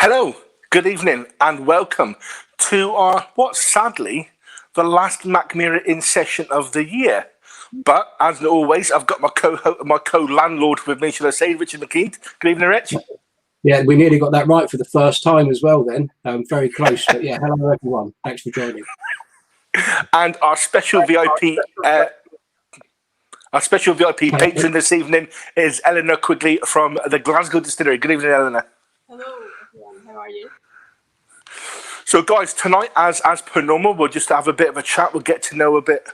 Hello, good evening, and welcome to our, what's sadly, the last Mackmyra Inn session of the year. But, as always, I've got my co-landlord with me, shall I say, Richard McKean. Good evening, Rich. Yeah, we nearly got that right for the first time as well then. Very close, but yeah, hello everyone. Thanks for joining. And our special VIP... patron this evening is Eleanor Quigley from the Glasgow Distillery. Good evening, Eleanor. Hello, everyone. How are you? So, guys, tonight, as per normal, we'll just have a bit of a chat. We'll get to know a bit.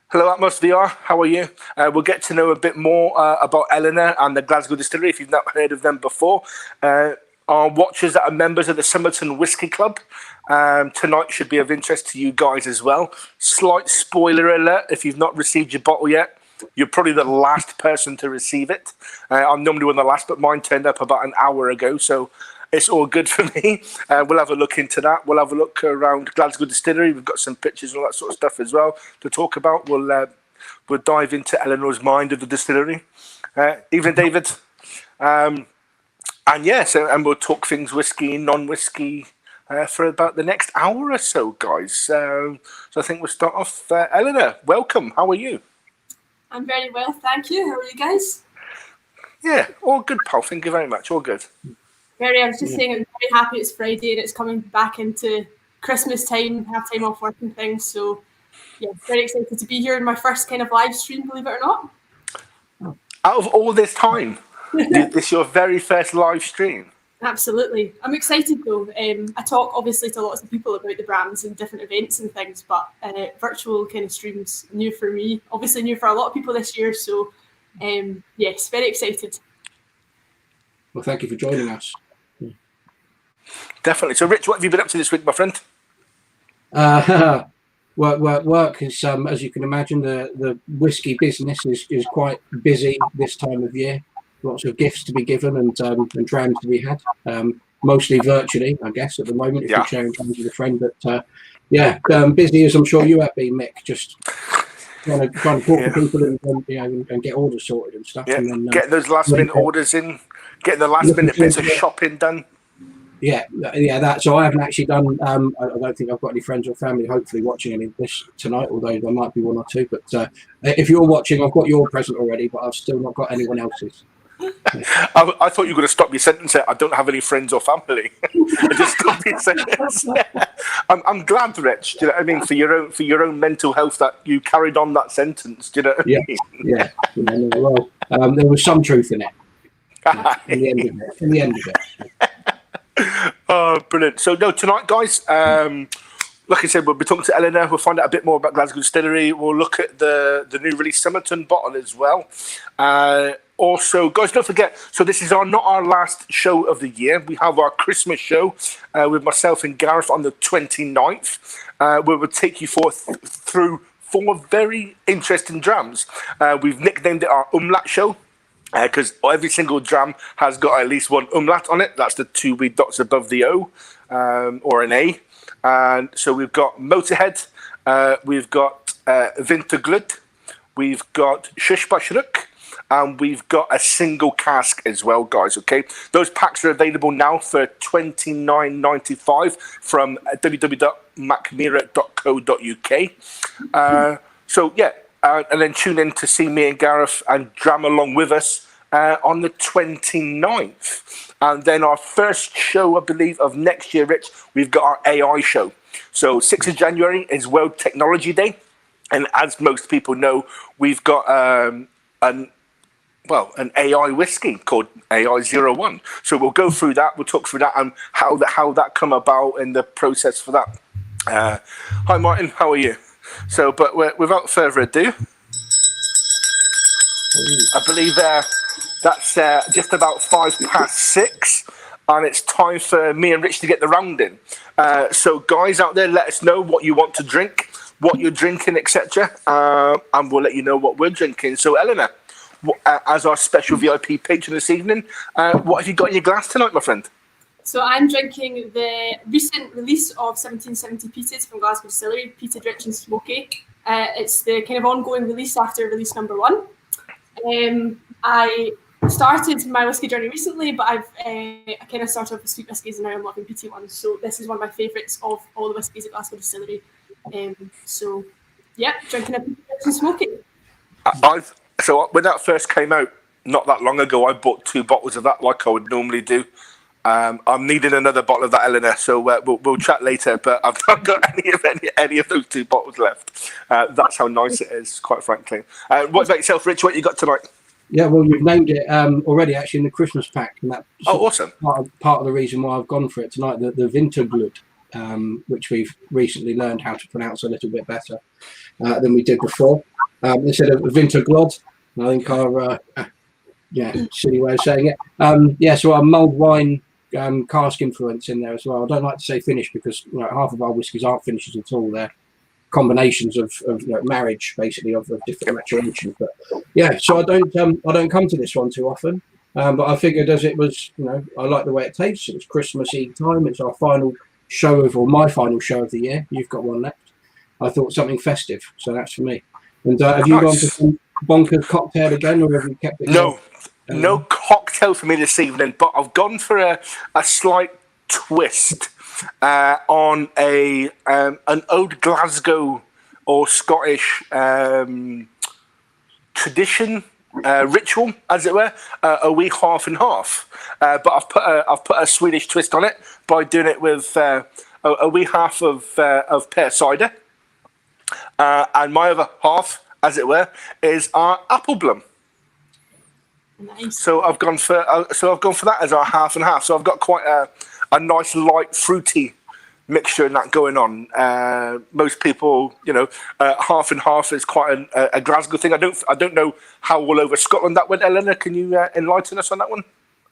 Hello, Atmos VR. How are you? We'll get to know a bit more about Eleanor and the Glasgow Distillery if you've not heard of them before. Our watchers that are members of the Somerton Whisky Club tonight should be of interest to you guys as well. Slight spoiler alert: if you've not received your bottle yet, you're probably the last person to receive it. I'm normally one of the last, but mine turned up about an hour ago, so it's all good for me. We'll have a look into that. We'll have a look around Glasgow Distillery. We've got some pictures and all that sort of stuff as well to talk about. We'll dive into Eleanor's mind of the distillery. Evening, David. And we'll talk things whiskey, non-whiskey for about the next hour or so, guys. So I think we'll start off. Eleanor, welcome. How are you? I'm very well, thank you. How are you guys? Yeah, all good, pal. Thank you very much. All good. I was just saying I'm very happy it's Friday and it's coming back into Christmas time, have time off work and things. So, yeah, very excited to be here in my first kind of live stream, believe it or not. Out of all this time, this is your very first live stream? Absolutely. I'm excited though. I talk obviously to lots of people about the brands and different events and things, but virtual kind of streams new for me, obviously new for a lot of people this year. So, yes, very excited. Well, thank you for joining us. Definitely. So, Rich, what have you been up to this week, my friend? Work is, as you can imagine, the whiskey business is quite busy this time of year. Lots of gifts to be given and drams to be had. Mostly virtually, I guess, at the moment, if you're sharing times with a friend. But busy as I'm sure you have been, Mick. Just trying to talk to people and get orders sorted and stuff. Yeah, and then, getting those last minute orders in, getting the last minute bits of shopping done. Yeah. That. So I haven't actually done. I don't think I've got any friends or family hopefully watching any of this tonight. Although there might be one or two. But if you're watching, I've got your present already, but I've still not got anyone else's. I thought you were going to stop your sentence there. I don't have any friends or family. Just stop your sentence. I'm glad, Rich. Do you know what I mean? For your own mental health, that you carried on that sentence. Do you know what I mean? Yeah. Well, there was some truth in it. In the end of it. Oh, brilliant! So tonight, guys. Like I said, we'll be talking to Eleanor. We'll find out a bit more about Glasgow Distillery. We'll look at the new release Somerton bottle as well. Also, guys, don't forget, so this is not our last show of the year. We have our Christmas show with myself and Gareth on the 29th, where we'll take you through 4 very interesting drams. We've nicknamed it our Umlaut show, because every single dram has got at least one umlaut on it. That's the 2 wee dots above the O, or an A. And so we've got Motorhead, we've got Winterglud, we've got Shushbashruk, and we've got a single cask as well, guys, okay? Those packs are available now for $29.95 from www.mackmyra.co.uk. And then tune in to see me and Gareth and dram along with us on the 29th. And then our first show, I believe, of next year, Rich, we've got our AI show. So 6th of January is World Technology Day. And as most people know, we've got an AI whiskey called AI01. So we'll go through that. We'll talk through that and how that come about and the process for that. Hi, Martin. How are you? So, but without further ado, I believe that's just about 6:05, and it's time for me and Rich to get the round in. So, guys out there, let us know what you want to drink, what you're drinking, etc., and we'll let you know what we're drinking. So, Eleanor, as our special VIP patron this evening, what have you got in your glass tonight, my friend? So I'm drinking the recent release of 1770 Peated from Glasgow Distillery, Peated Rich and Smoky. It's the kind of ongoing release after release number 1. I started my whiskey journey recently, but I kind of started off with sweet whiskies and now I'm loving peaty ones. So this is one of my favourites of all the whiskies at Glasgow Distillery. So yeah, drinking it and smoking. So when that first came out, not that long ago, I bought 2 bottles of that like I would normally do. I'm needing another bottle of that, Eleanor, so we'll chat later, but I've not got any of those 2 bottles left. That's how nice it is, quite frankly. What about yourself, Rich? What you got tonight? Yeah, well, you've named it already, actually, in the Christmas pack. And that's awesome. Part of the reason why I've gone for it tonight, the Vinterglud, which we've recently learned how to pronounce a little bit better than we did before. Instead of Vinterglod, I think our, silly way of saying it. So our mulled wine cask influence in there as well. I don't like to say finish because half of our whiskies aren't finishes at all. They're combinations of marriage, basically, of different maturations. But yeah, so I don't come to this one too often. But I figured as it was, I like the way it tastes. It's Christmas Eve time. It's our final show or my final show of the year. You've got one left. I thought something festive, so that's for me. And have you gone for some bonkers cocktail again, or have you kept it? No cocktail for me this evening, but I've gone for a slight twist on an old Glasgow or Scottish tradition, ritual, as it were, a wee half and half. But I've put a Swedish twist on it by doing it with a wee half of pear cider, and my other half, as it were, is our apple blum. Nice. So I've gone for that as our half and half. So I've got quite a nice light fruity mixture in that going on. Most people, half and half is quite a Glasgow thing. I don't know how all over Scotland that went. Eleanor, can you enlighten us on that one?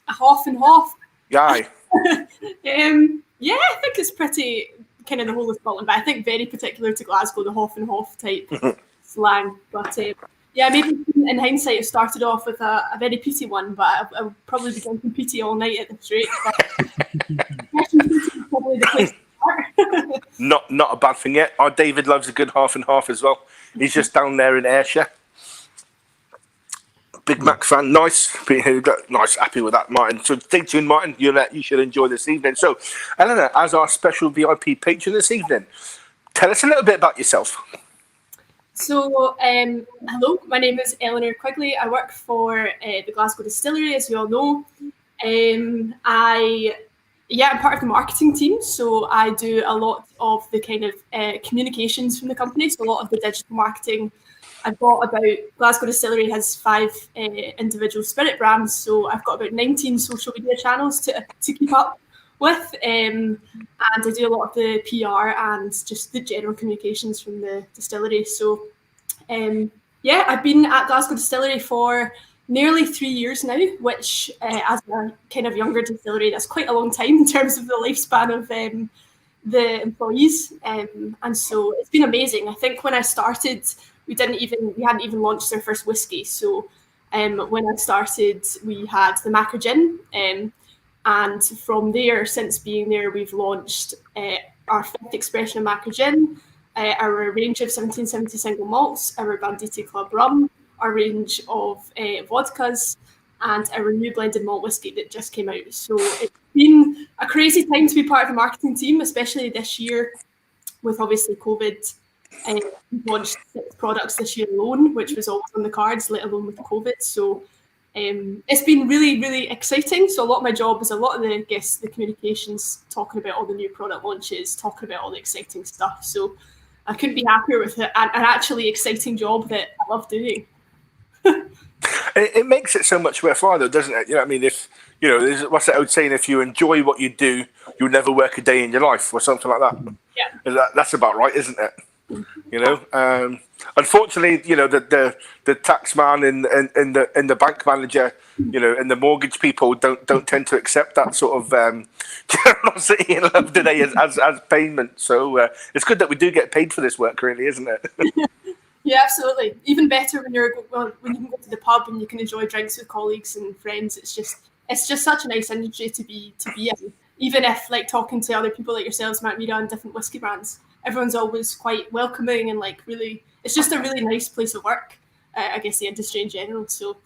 A half and half. Yeah. Yeah, I think it's pretty kind of the whole of Scotland, but I think very particular to Glasgow, the half and half type slang. But yeah, maybe in hindsight, it started off with a very peaty one, but I would probably be drinking peaty all night at this rate. Probably the place to start. Not a bad thing yet. Our David loves a good half and half as well. He's just down there in Ayrshire. Big Mac fan, nice, happy with that, Martin. So stay tuned, Martin. You should enjoy this evening. So, Eleanor, as our special VIP patron this evening, tell us a little bit about yourself. So, hello, my name is Eleanor Quigley. I work for the Glasgow Distillery, as you all know. I'm part of the marketing team, so I do a lot of the kind of communications from the company, so a lot of the digital marketing. I've got Glasgow Distillery has 5 individual spirit brands, so I've got about 19 social media channels to keep up with, and I do a lot of the PR and just the general communications from the distillery. So I've been at Glasgow Distillery for nearly 3 years now, which as a kind of younger distillery, that's quite a long time in terms of the lifespan of the employees, and so it's been amazing. I think when I started, we hadn't even launched our first whiskey. So when I started, we had the Mackmyra Inn, and from there, since being there, we've launched our 5th expression of Mackmyra Inn, our range of 1770 single malts, our Bandit Club rum, our range of vodkas, and our new blended malt whiskey that just came out. So it's been a crazy time to be part of the marketing team, especially this year with obviously COVID. We've launched 6 products this year alone, which was always on the cards, let alone with COVID. So it's been really, really exciting. So a lot of my job is a lot of the communications, talking about all the new product launches, talking about all the exciting stuff. So I couldn't be happier with it. An actually exciting job that I love doing. It makes it so much worthwhile, though, doesn't it? I mean, if there's what's that old saying? If you enjoy what you do, you'll never work a day in your life, or something like that. Yeah, that's about right, isn't it? Unfortunately, the tax man and the bank manager, and the mortgage people don't tend to accept that sort of generosity and love today as payment. So it's good that we do get paid for this work, really, isn't it? Yeah, absolutely. Even better when you can go to the pub and you can enjoy drinks with colleagues and friends. It's just such a nice industry to be in. Even if, like, talking to other people like yourselves, Mackmyra, and different whiskey brands, everyone's always quite welcoming and really, it's just a really nice place of work. I guess the industry in general. So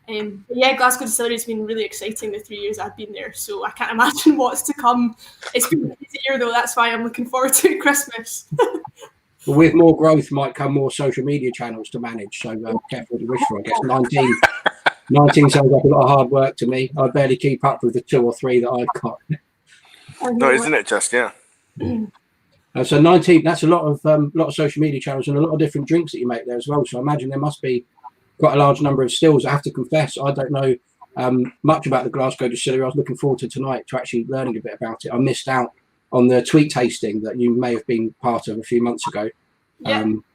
But yeah, Glasgow Distillery has been really exciting the 3 years I've been there, so I can't imagine what's to come. It's been a busy year though, that's why I'm looking forward to Christmas. But with more growth might come more social media channels to manage, so careful what you wish for. I guess 19 sounds like a lot of hard work to me. I barely keep up with the 2 or 3 that I've got. No, isn't it just, yeah. So 19, that's a lot of social media channels and a lot of different drinks that you make there as well. So I imagine there must be quite a large number of stills. I have to confess, I don't know much about the Glasgow Distillery. I was looking forward to tonight to actually learning a bit about it. I missed out on the tweet tasting that you may have been part of a few months ago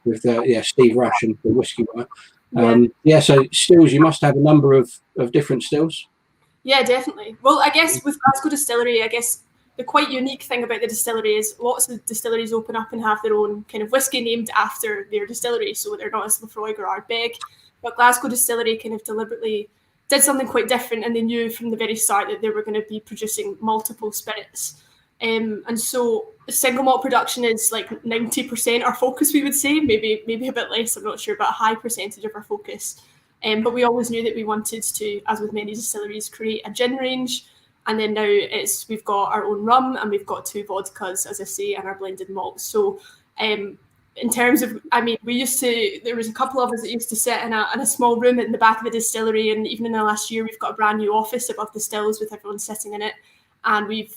with Steve Rush and the Whisky. So stills, you must have a number of different stills. Yeah, definitely. Well, I guess with Glasgow Distillery, I guess the quite unique thing about the distillery is lots of distilleries open up and have their own kind of whiskey named after their distillery, so they're not as Lafroig or Ardbeg. But Glasgow Distillery kind of deliberately did something quite different, and they knew from the very start that they were going to be producing multiple spirits. And so single malt production is like 90% our focus, we would say, maybe a bit less, I'm not sure, but a high percentage of our focus. But we always knew that we wanted to, as with many distilleries, create a gin range. And then now we've got our own rum and we've got 2 vodkas, as I say, and our blended malts. So in terms of, I mean, there was a couple of us that used to sit in a small room in the back of the distillery. And even in the last year, we've got a brand new office above the stills with everyone sitting in it. And we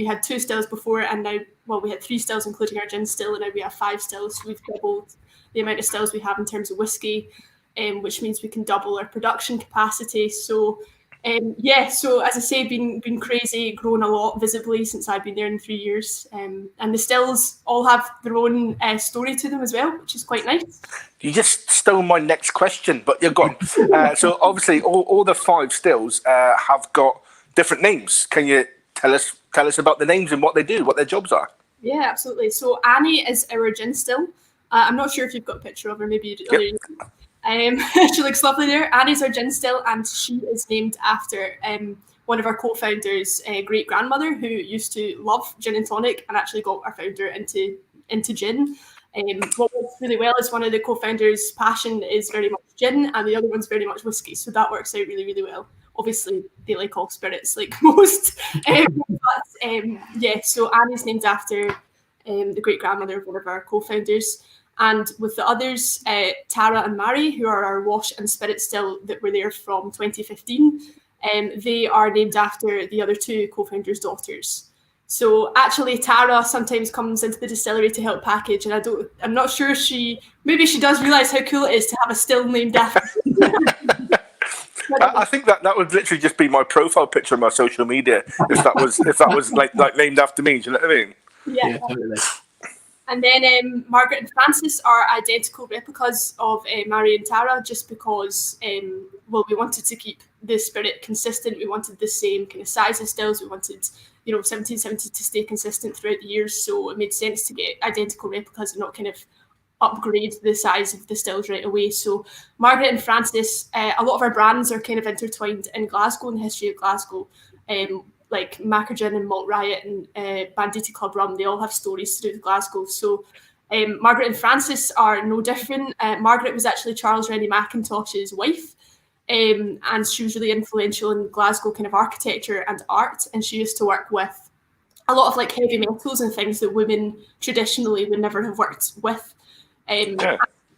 had 2 stills before, and now, well, we had 3 stills, including our gin still, and now we have 5 stills. So we've doubled the amount of stills we have in terms of whiskey, which means we can double our production capacity. So so as I say, been crazy, grown a lot visibly since I've been there in 3 years. And the stills all have their own story to them as well, which is quite nice. You just stole my next question, but you're gone. So obviously all the 5 stills have got different names. Can you tell us about the names and what they do, what their jobs are? Yeah, absolutely. So Annie is our gin still. I'm not sure if you've got a picture of her, maybe you do. Yep. She looks lovely there. Annie's our gin still, and she is named after one of our co-founders' great grandmother, who used to love gin and tonic and actually got our founder into gin. What works really well is one of the co-founders' passion is very much gin, and the other one's very much whiskey. So that works out really, really well. Obviously, they like all spirits, like most. So Annie's named after the great grandmother of one of our co-founders. And with the others, Tara and Mary, who are our wash and spirit still that were there from 2015, they are named after the other 2 co-founders' daughters. So actually, Tara sometimes comes into the distillery to help package, and I'm not sure maybe she does realise how cool it is to have a still named after. I think that would literally just be my profile picture on my social media if that was like named after me. Do you know what I mean? Yeah, totally. And then Margaret and Frances are identical replicas of Mary and Tara, just because, we wanted to keep the spirit consistent. We wanted the same kind of size of stills. We wanted, 1770 to stay consistent throughout the years. So it made sense to get identical replicas and not kind of upgrade the size of the stills right away. So Margaret and Frances, a lot of our brands are kind of intertwined in Glasgow and the history of Glasgow. Like Mackmyra Inn and Malt Riot and Bandit Club rum, they all have stories to do with Glasgow. So Margaret and Frances are no different. Margaret was actually Charles Rennie Mackintosh's wife, and she was really influential in Glasgow kind of architecture and art, and she used to work with a lot of like heavy metals and things that women traditionally would never have worked with.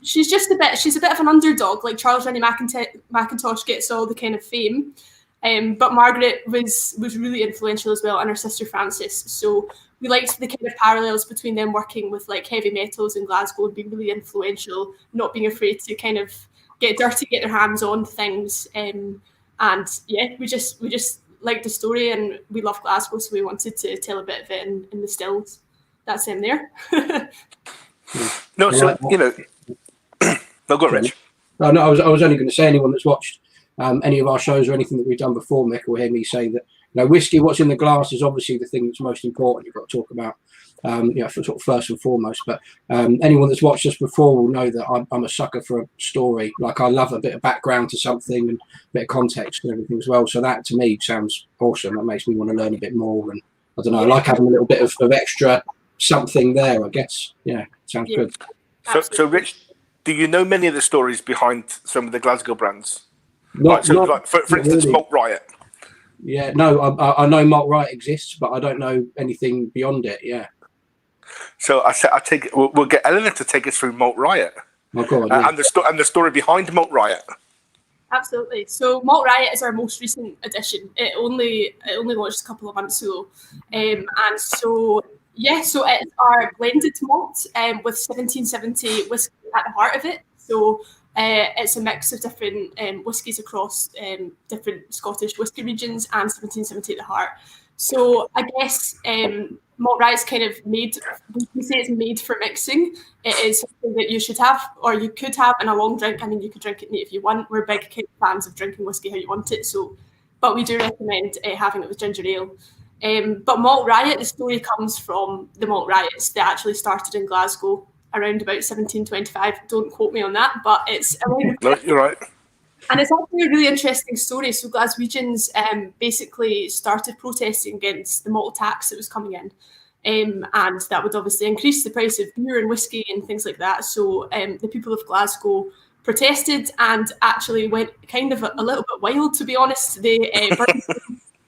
She's a bit of an underdog. Like Charles Rennie Mackintosh gets all the kind of fame. But Margaret was really influential as well, and her sister Frances. So we liked the kind of parallels between them working with like heavy metals in Glasgow and being really influential, not being afraid to kind of get dirty, get their hands on things. We just liked the story, and we love Glasgow, so we wanted to tell a bit of it in the stills. That's them there. No, go on, Rich. No, I was only going to say, anyone that's watched any of our shows or anything that we've done before, Mick, will hear me say that whiskey, what's in the glass, is obviously the thing that's most important. You've got to talk about, for sort of first and foremost. But anyone that's watched us before will know that I'm a sucker for a story. Like, I love a bit of background to something and a bit of context and everything as well. So that to me sounds awesome. That makes me want to learn a bit more. And I don't know, I like having a little bit of extra something there, I guess. Yeah, sounds good. So Rich, do you know many of the stories behind some of the Glasgow brands? Not, so not, like for not instance, really. Malt Riot. Yeah, no, I know Malt Riot exists, but I don't know anything beyond it. Yeah. So I said, we'll get Eleanor to take us through Malt Riot Oh God, yeah. and the story behind Malt Riot. Absolutely. So Malt Riot is our most recent addition. It only launched a couple of months ago, and so so it's our blended malt with 1770 whiskey at the heart of it. So it's a mix of different whiskies across different Scottish whiskey regions and 1770 at the heart. So I guess Malt Riot's kind of made. We say it's made for mixing. It is something that you should have, or you could have in a long drink. I mean, you could drink it neat if you want. We're big fans of drinking whiskey how you want it, but we do recommend having it with ginger ale. But Malt Riot, the story comes from the Malt Riots that actually started in Glasgow around about 1725. Don't quote me on that, but it's around. No, you're right. And it's actually a really interesting story. So Glaswegians basically started protesting against the malt tax that was coming in. And that would obviously increase the price of beer and whiskey and things like that. So the people of Glasgow protested and actually went kind of a little bit wild, to be honest. They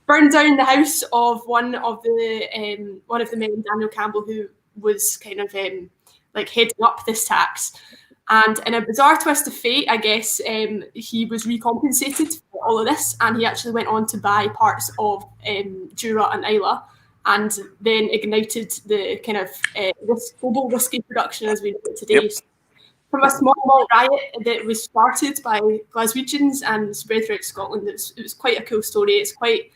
burned down the house of one of the men, Daniel Campbell, who was kind of like heading up this tax. And in a bizarre twist of fate, I guess, he was recompensated for all of this, and he actually went on to buy parts of Jura and Islay, and then ignited the kind of global whiskey production as we know it today. Yep. So from a small Malt Riot that was started by Glaswegians and spread throughout Scotland, it was quite a cool story. It's quite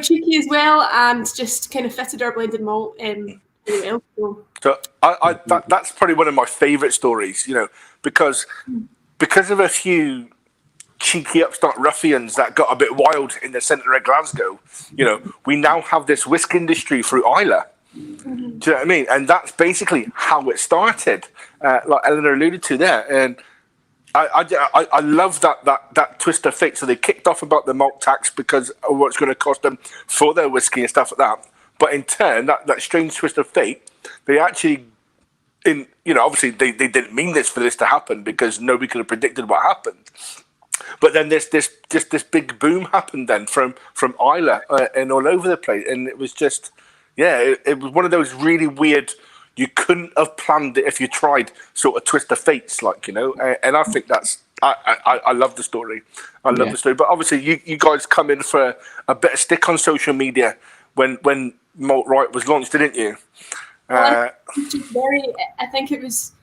cheeky as well, and just kind of fitted our blended malt really well. So that's probably one of my favourite stories, because of a few cheeky upstart ruffians that got a bit wild in the centre of Glasgow, we now have this whiskey industry through Islay. Do you know what I mean? And that's basically how it started, like Eleanor alluded to there. And I love that twist of fate. So they kicked off about the malt tax because of what's going to cost them for their whiskey and stuff like that. But in turn, that strange twist of fate, they actually, obviously they didn't mean for this to happen because nobody could have predicted what happened. But then this big boom happened then from Islay and all over the place, and it was just, it was one of those really weird. You couldn't have planned it if you tried, sort of twist of fates, And I think I love the story. I love the story. But obviously, you guys come in for a bit of stick on social media when Malt Riot was launched, didn't you? I think it was.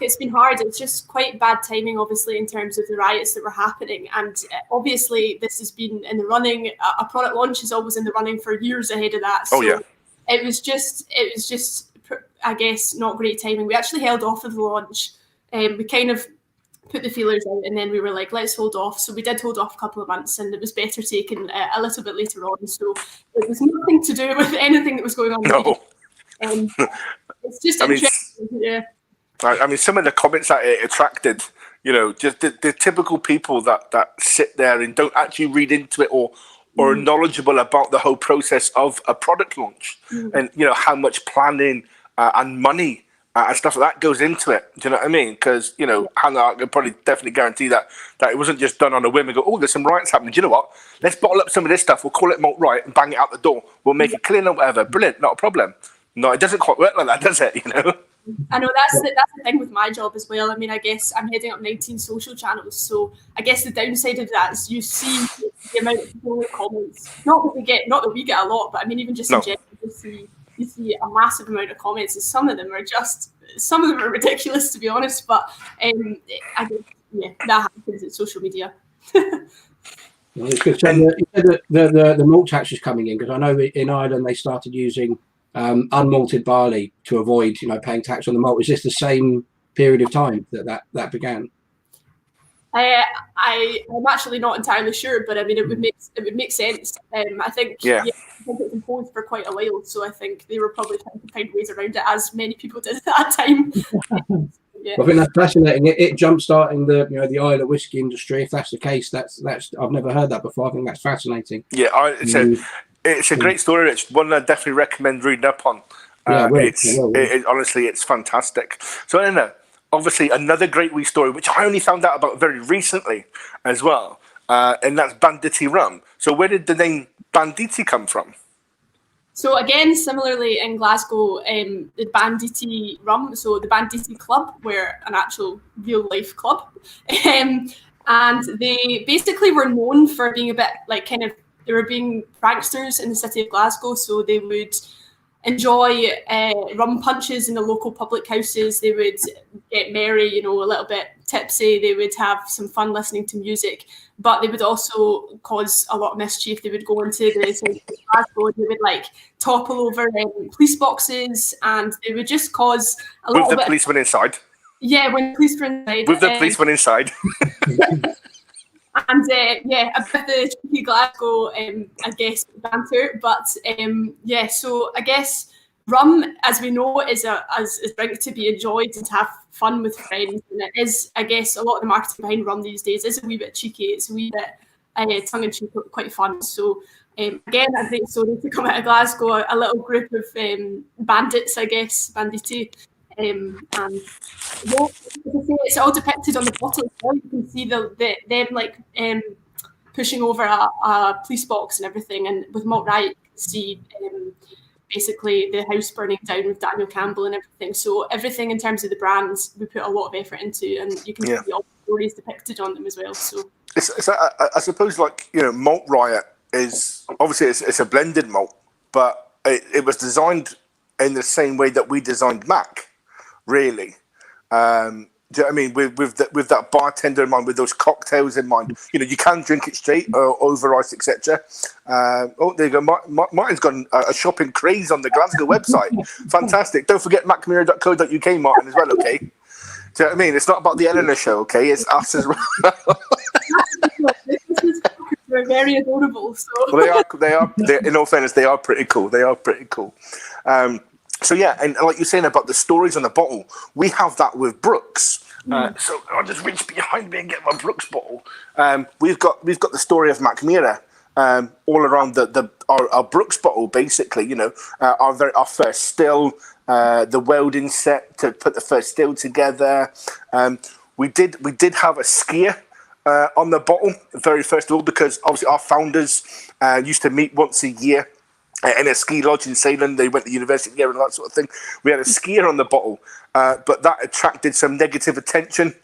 It's been hard. It's just quite bad timing, obviously, in terms of the riots that were happening. And obviously, this has been in the running. A product launch is always in the running for years ahead of that. So it was just, I guess, not great timing. We actually held off of the launch. We kind of put the feelers out, and then we were like, let's hold off. So we did hold off a couple of months, and it was better taken a little bit later on. So it was nothing to do with anything that was going on. No. It's just interesting. I mean, some of the comments that it attracted, just the typical people that sit there and don't actually read into it or are knowledgeable about the whole process of a product launch and, how much planning and money and stuff like that goes into it. Do you know what I mean? Because, Hannah, I can probably definitely guarantee that it wasn't just done on a whim and go, oh, there's some riots happening. Do you know what? Let's bottle up some of this stuff. We'll call it Malt Riot and bang it out the door. We'll make it clean or whatever. Brilliant. Not a problem. No, it doesn't quite work like that, does it? I know that's the thing with my job as well. I mean, I guess I'm heading up 19 social channels, so I guess the downside of that is you see the amount of people with comments. Not that we get a lot, but I mean, even just in general, you see a massive amount of comments, and some of them are ridiculous, to be honest. But I guess that happens in social media. Well, it's good. So you said that the malt tax is coming in, because I know in Ireland they started using unmalted barley to avoid, paying tax on the malt. Is this the same period of time that began? I'm actually not entirely sure, but I mean, it would make sense. I think it's imposed for quite a while, so I think they were probably trying to find ways around it, as many people did at that time. I think that's fascinating. It jump-starting the Islay whiskey industry. If that's the case, that's I've never heard that before. I think that's fascinating. Yeah, it's a great story. It's one I definitely recommend reading up on. Honestly, it's fantastic. So, Eleanor, obviously, another great wee story, which I only found out about very recently as well. and that's Banditi rum. So where did the name Banditi come from? So again, similarly in Glasgow, the Banditi rum, so the Bandit Club, were an actual real life club. And they basically were known for being a bit like they were being pranksters in the city of Glasgow. So they would enjoy rum punches in the local public houses. They would get merry, a little bit tipsy. They would have some fun listening to music, but they would also cause a lot of mischief. They would go into the city of Glasgow. They would topple over police boxes, and they would just cause a little bit. With the policeman inside. Yeah, when the police were inside. With the policeman inside. And a bit of the cheeky Glasgow, I guess, banter. But so I guess rum, as we know, is drink to be enjoyed and to have fun with friends. And it is, I guess, a lot of the marketing behind rum these days is a wee bit cheeky. It's a wee bit tongue-in-cheek, quite fun. So again, I think so to come out of Glasgow, a little group of bandits, I guess, banditi. And it's all depicted on the bottle as well. You can see them pushing over a police box and everything. And with Malt Riot, you can see basically the house burning down with Daniel Campbell and everything. So everything in terms of the brands, we put a lot of effort into, and you can see all the stories depicted on them as well. So I suppose Malt Riot is obviously it's a blended malt, but it was designed in the same way that we designed Mac. Really, do you know what I mean? With that bartender in mind, with those cocktails in mind, you can drink it straight or over ice, etc. There you go. Martin's got a shopping craze on the Glasgow website. Fantastic! Don't forget Mackmyra.co.uk, Martin, as well. Okay, do you know what I mean? It's not about the Eleanor show. Okay, it's us as well. They're very adorable. So they are. In all fairness, they are pretty cool. So yeah, and like you're saying about the stories on the bottle, we have that with Brooks. So I'll just reach behind me and get my Brooks bottle. We've got the story of Mackmyra all around our Brooks bottle, basically. Our first still, the welding set to put the first still together. We did have a skier on the bottle, very first of all, because obviously our founders used to meet once a year in a ski lodge in Salem. They went to university together and that sort of thing. We had a skier on the bottle, but that attracted some negative attention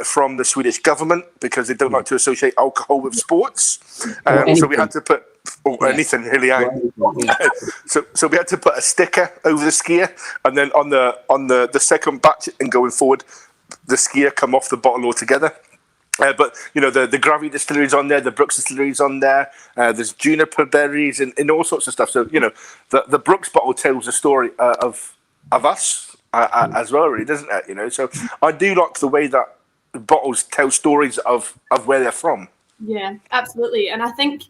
from the Swedish government because they don't like to associate alcohol with sports. So we had to put anything really. So we had to put a sticker over the skier, and then on the second batch and going forward, the skier come off the bottle altogether. But the Gravity Distillery's on there, the Brooks Distillery's on there. There's juniper berries and all sorts of stuff. So the Brooks bottle tells the story of us as well, really, doesn't it? So I do like the way that bottles tell stories of where they're from. Yeah, absolutely. And I think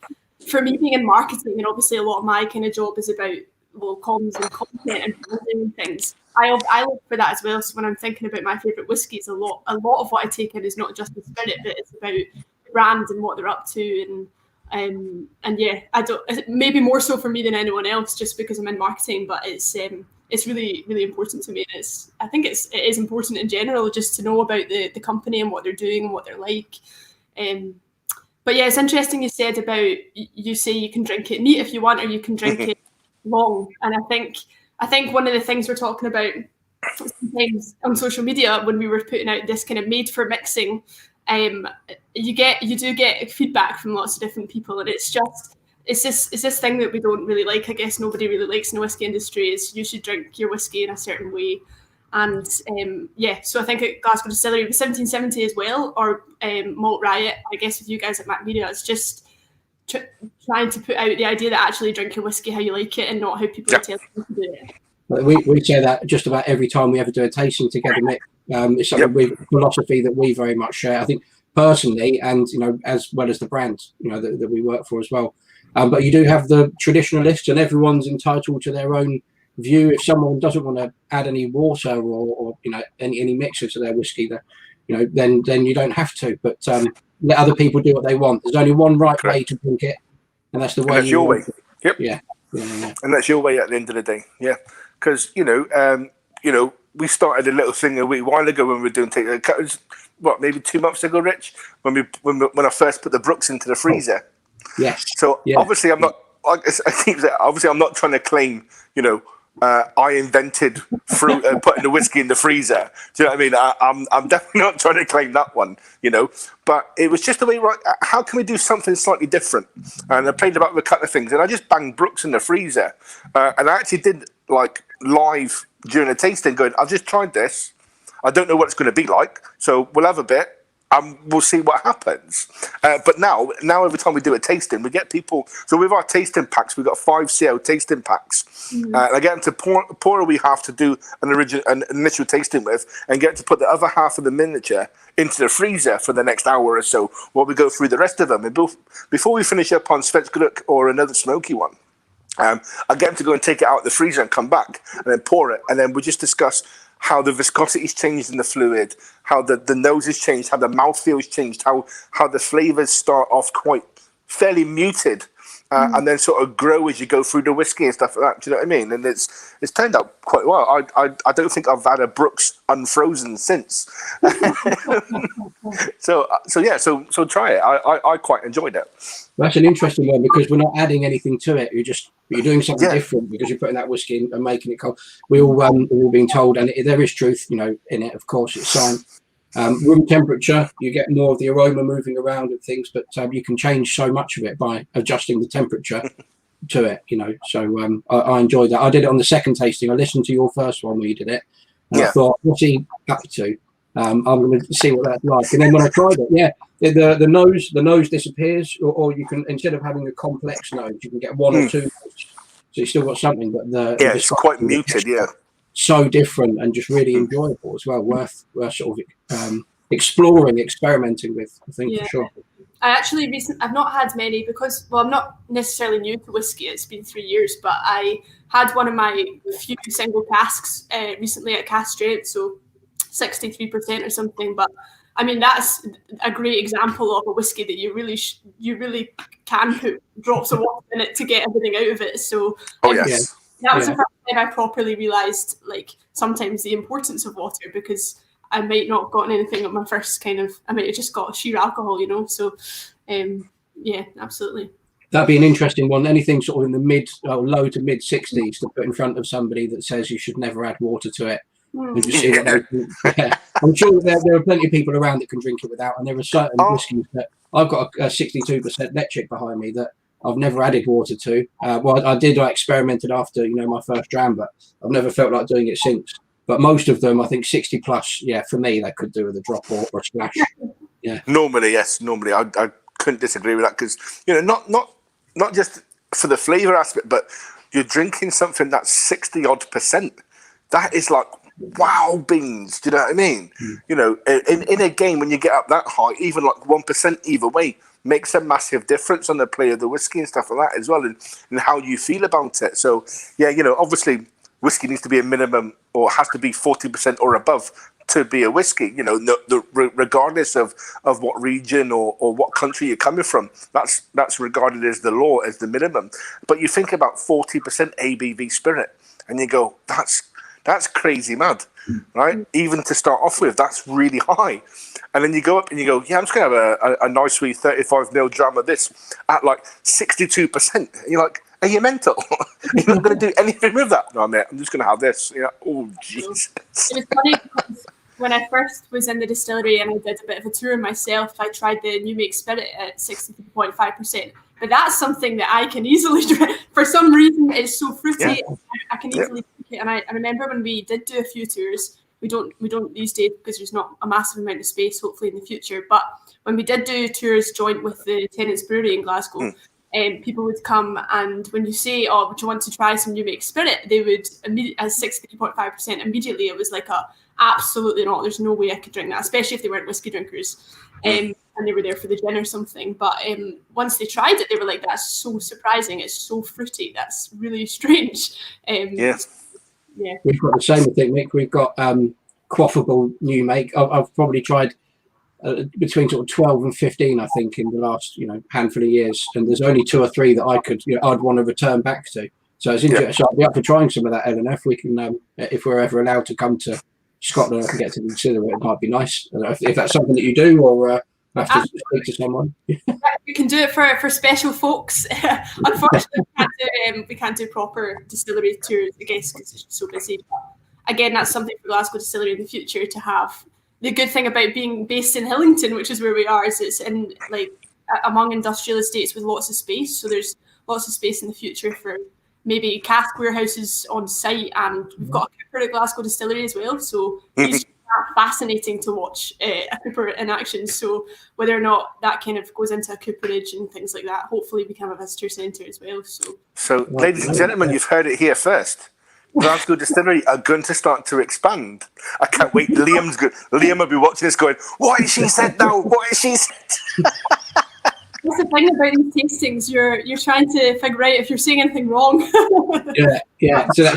for me being in marketing, and obviously a lot of my kind of job is about comms and content and branding and things. I look for that as well. So when I'm thinking about my favourite whiskies, a lot of what I take in is not just the spirit, but it's about the brand and what they're up to. And I don't, maybe more so for me than anyone else, just because I'm in marketing. But it's really, really important to me. And I think it is important in general just to know about the company and what they're doing and what they're like. But yeah, it's interesting you said about you say you can drink it neat if you want, or you can drink it long. And I think one of the things we're talking about sometimes on social media when we were putting out this kind of made for mixing, you do get feedback from lots of different people, and it's this thing that we don't really like. I guess nobody really likes in the whiskey industry is you should drink your whiskey in a certain way. And so I think at Glasgow Distillery, 1770 as well, or Malt Riot, I guess with you guys at Mackmyra, it's just trying to put out the idea that actually drink your whiskey how you like it and not how people tell you to do it. We say that just about every time we ever do a tasting together, Nick. It's something philosophy that we very much share. I think personally, and as well as the brand, that we work for as well. But you do have the traditionalists, and everyone's entitled to their own view. If someone doesn't want to add any water or any mixer to their whiskey, then you don't have to. But let other people do what they want. There's only one right way to drink it, and that's the way. That's your way. Yep. Yeah. And that's your way at the end of the day. Yeah. Because we started a little thing a wee while ago when we were doing maybe 2 months ago, Rich, when I first put the Brooks into the freezer. Yes. So obviously I'm not. Obviously I'm not trying to claim, I invented fruit putting the whiskey in the freezer. Do you know what I mean? I'm definitely not trying to claim that one, But it was just the way. Right? How can we do something slightly different? And I played about with a couple of things, and I just banged Brooks in the freezer, and I actually did like live during a tasting, going, I've just tried this. I don't know what it's going to be like, so we'll have a bit. We'll see what happens. But now every time we do a tasting, we get people. So with our tasting packs, we've got 5 CL tasting packs. I get them to pour we have to do an initial tasting with, and get to put the other half of the miniature into the freezer for the next hour or so, while we go through the rest of them. And before we finish up on Svensk or another smoky one, I get them to go and take it out of the freezer and come back and then pour it, and then we just discuss how the viscosity's changed in the fluid, how the nose has changed, how the mouthfeel's changed, how the flavors start off quite fairly muted, and then sort of grow as you go through the whiskey and stuff like that. Do you know what I mean? And it's turned out quite well. I don't think I've had a Brooks unfrozen since. So try it. I quite enjoyed it. That's an interesting one, because we're not adding anything to it. You're doing something different, because you're putting that whiskey in and making it cold. We've all been told, and there is truth, in it. Of course, it's science. Room temperature, you get more of the aroma moving around and things, but you can change so much of it by adjusting the temperature to it. So I enjoyed that. I did it on the second tasting. I listened to your first one where you did it, and I thought, what's he up to? I'm going to see what that's like. And then when I tried it, the nose disappears, or you can, instead of having a complex nose, you can get one or two notes. So you still got something, but it's quite muted. So different and just really enjoyable as well. Worth sort of exploring, experimenting with, I think, for sure. I actually I've not had many, because I'm not necessarily new to whiskey. It's been 3 years, but I had one of my few single casks recently at cask strength, so 63% or something. But I mean, that's a great example of a whiskey that you really can put drops of water in it to get everything out of it. So that was the first time I properly realised, like, sometimes the importance of water, because I might not have gotten anything at my first I might have just got sheer alcohol, So, absolutely. That'd be an interesting one. Anything sort of in the low to mid 60s to put in front of somebody that says you should never add water to it. And just see what they think. I'm sure there are plenty of people around that can drink it without, and there are certain whiskies that I've got a 62% Letchik behind me that I've never added water to. I experimented after my first dram, but I've never felt like doing it since. But most of them, I think 60 plus, for me, they could do with a drop or a splash. Yeah. Normally, yes. Normally, I couldn't disagree with that, because not just for the flavour aspect, but you're drinking something that's 60-odd%. That is like wow beans. Do you know what I mean? In a game, when you get up that high, even like 1% either way makes a massive difference on the play of the whiskey and stuff like that as well, and how you feel about it. So obviously whiskey needs to be a minimum, or has to be 40% or above to be a whiskey. Regardless of what region or what country you're coming from, that's regarded as the law, as the minimum. But you think about 40% ABV spirit, and you go, that's crazy mad, right? Even to start off with, that's really high. And then you go up and you go, I'm just going to have a nice sweet 35ml dram of this at like 62%. And you're like, are you mental? You're not going to do anything with that. No, mate, I'm just going to have this. Oh, Jesus. It was funny, because when I first was in the distillery and I did a bit of a tour myself, I tried the new make spirit at 63.5%. But that's something that I can easily drink. For some reason, it's so fruity. Yeah. I can easily drink it. And I remember when we did do a few tours, we don't these days, because there's not a massive amount of space, hopefully in the future. But when we did do tours joint with the Tenants Brewery in Glasgow, people would come, and when you say, "Oh, would you want to try some new make spirit?" they would immediately, as 63.5%, immediately it was like absolutely not. There's no way I could drink that, especially if they weren't whiskey drinkers, and they were there for the gin or something. But once they tried it, they were like, "That's so surprising! It's so fruity. That's really strange." We've got the same thing, Mick. We've got quaffable new make. I've probably tried between sort of 12 and 15, I think, in the last handful of years, and there's only 2 or 3 that I could I'd want to return back to. So it's interesting. So I'll be up for trying some of that, Eleanor. If we can, if we're ever allowed to come to Scotland and get to consider it, it might be nice. I don't know if that's something that you do, or have to speak to someone. We can do it for special folks. Unfortunately, we can't do proper distillery tours, I guess, because it's so busy. But again, that's something for Glasgow Distillery in the future to have. The good thing about being based in Hillington, which is where we are, is it's in like among industrial estates with lots of space. So there's lots of space in the future for maybe cask warehouses on site, and we've got a cooper at Glasgow Distillery as well. So it's fascinating to watch a cooper in action. So whether or not that kind of goes into a cooperage and things like that, hopefully we can have a visitor centre as well. So ladies and gentlemen, you've heard it here first. Glasgow Distillery are going to start to expand. I can't wait. Liam will be watching this going, what has she said now? What has she said? That's the thing about these tastings. You're trying to figure out if you're saying anything wrong. Yeah. So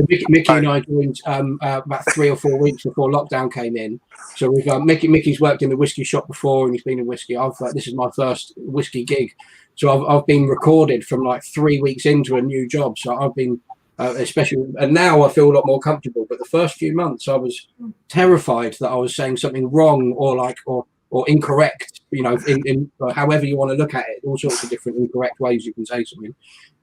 Mickey and I joined about 3 or 4 weeks before lockdown came in. So we've Mickey's worked in the whiskey shop before, and he's been in whiskey. This is my first whiskey gig, so I've been recorded from like 3 weeks into a new job. So I've been especially, and now I feel a lot more comfortable. But the first few months, I was terrified that I was saying something wrong or incorrect, in however you want to look at it, all sorts of different incorrect ways you can say something.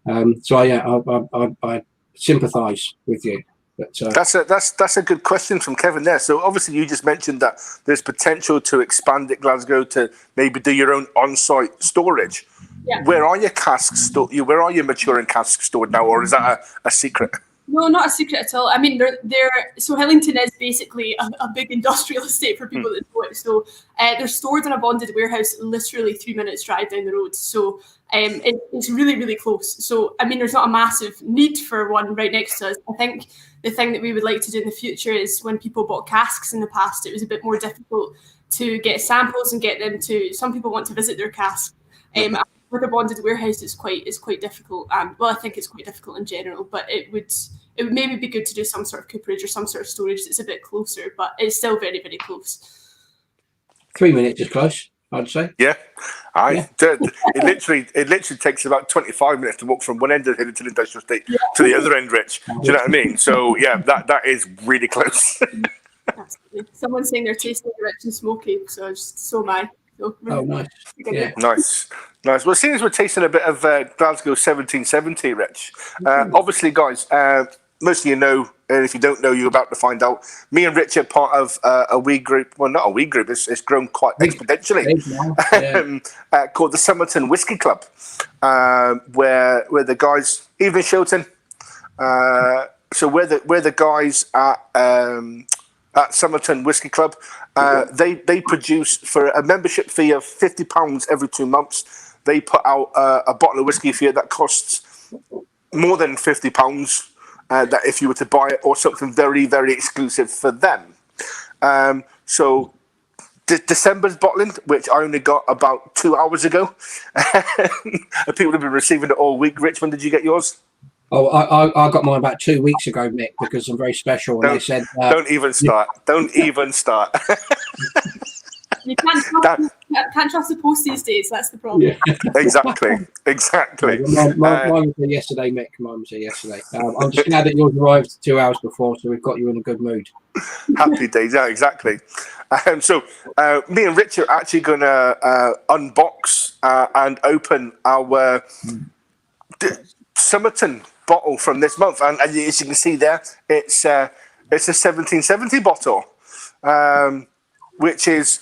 I sympathise with you. But, that's a good question from Kevin there. So obviously you just mentioned that there's potential to expand at Glasgow to maybe do your own on-site storage. Yeah. Where are your casks stored? Where are your maturing casks stored now, or is that a secret? No, not a secret at all. I mean, so Hillington is basically a big industrial estate for people that know it. So they're stored in a bonded warehouse, literally 3 minutes drive down the road. So it's really, really close. So, I mean, there's not a massive need for one right next to us. I think the thing that we would like to do in the future is when people bought casks in the past, it was a bit more difficult to get samples and get them to, some people want to visit their cask. With a bonded warehouse, it's quite difficult. Well, I think it's quite difficult in general, but it would maybe be good to do some sort of cooperage or some sort of storage that's a bit closer, but it's still very, very close. 3 minutes is close, I'd say. Yeah, it literally takes about 25 minutes to walk from one end of the Hillington Industrial Estate to the other end, Rich. Do you know what I mean? So yeah, that is really close. Absolutely. Someone's saying they're tasting rich and smoky, so am I. So, nice. Yeah. Nice. Well, seeing as we're tasting a bit of Glasgow 1770, Rich, obviously, guys, most of you know, and if you don't know, you're about to find out. Me and Rich are part of a wee group. Well, not a wee group. It's grown quite exponentially. Called the Somerton Whisky Club, where the guys, Evening Shilton. So we're the guys at Somerton Whisky Club. They produce, for a membership fee of £50 every 2 months. They put out a bottle of whiskey for you that costs more than £50. That if you were to buy it, or something very, very exclusive for them. So December's bottling, which I only got about 2 hours ago. People have been receiving it all week. Rich, when did you get yours? Oh, I got mine about 2 weeks ago, Mick, because I'm very special. And they said, "Don't even start. Don't even start." You can't trust the post these days. That's the problem. Yeah. Exactly. Mine was here yesterday, Mick. Mine was here yesterday. I'm just glad that yours arrived 2 hours before, so we've got you in a good mood. Happy days, yeah, exactly. So me and Rich are actually going to unbox and open our Somerton bottle from this month, and as you can see there, it's a 1770 bottle, which is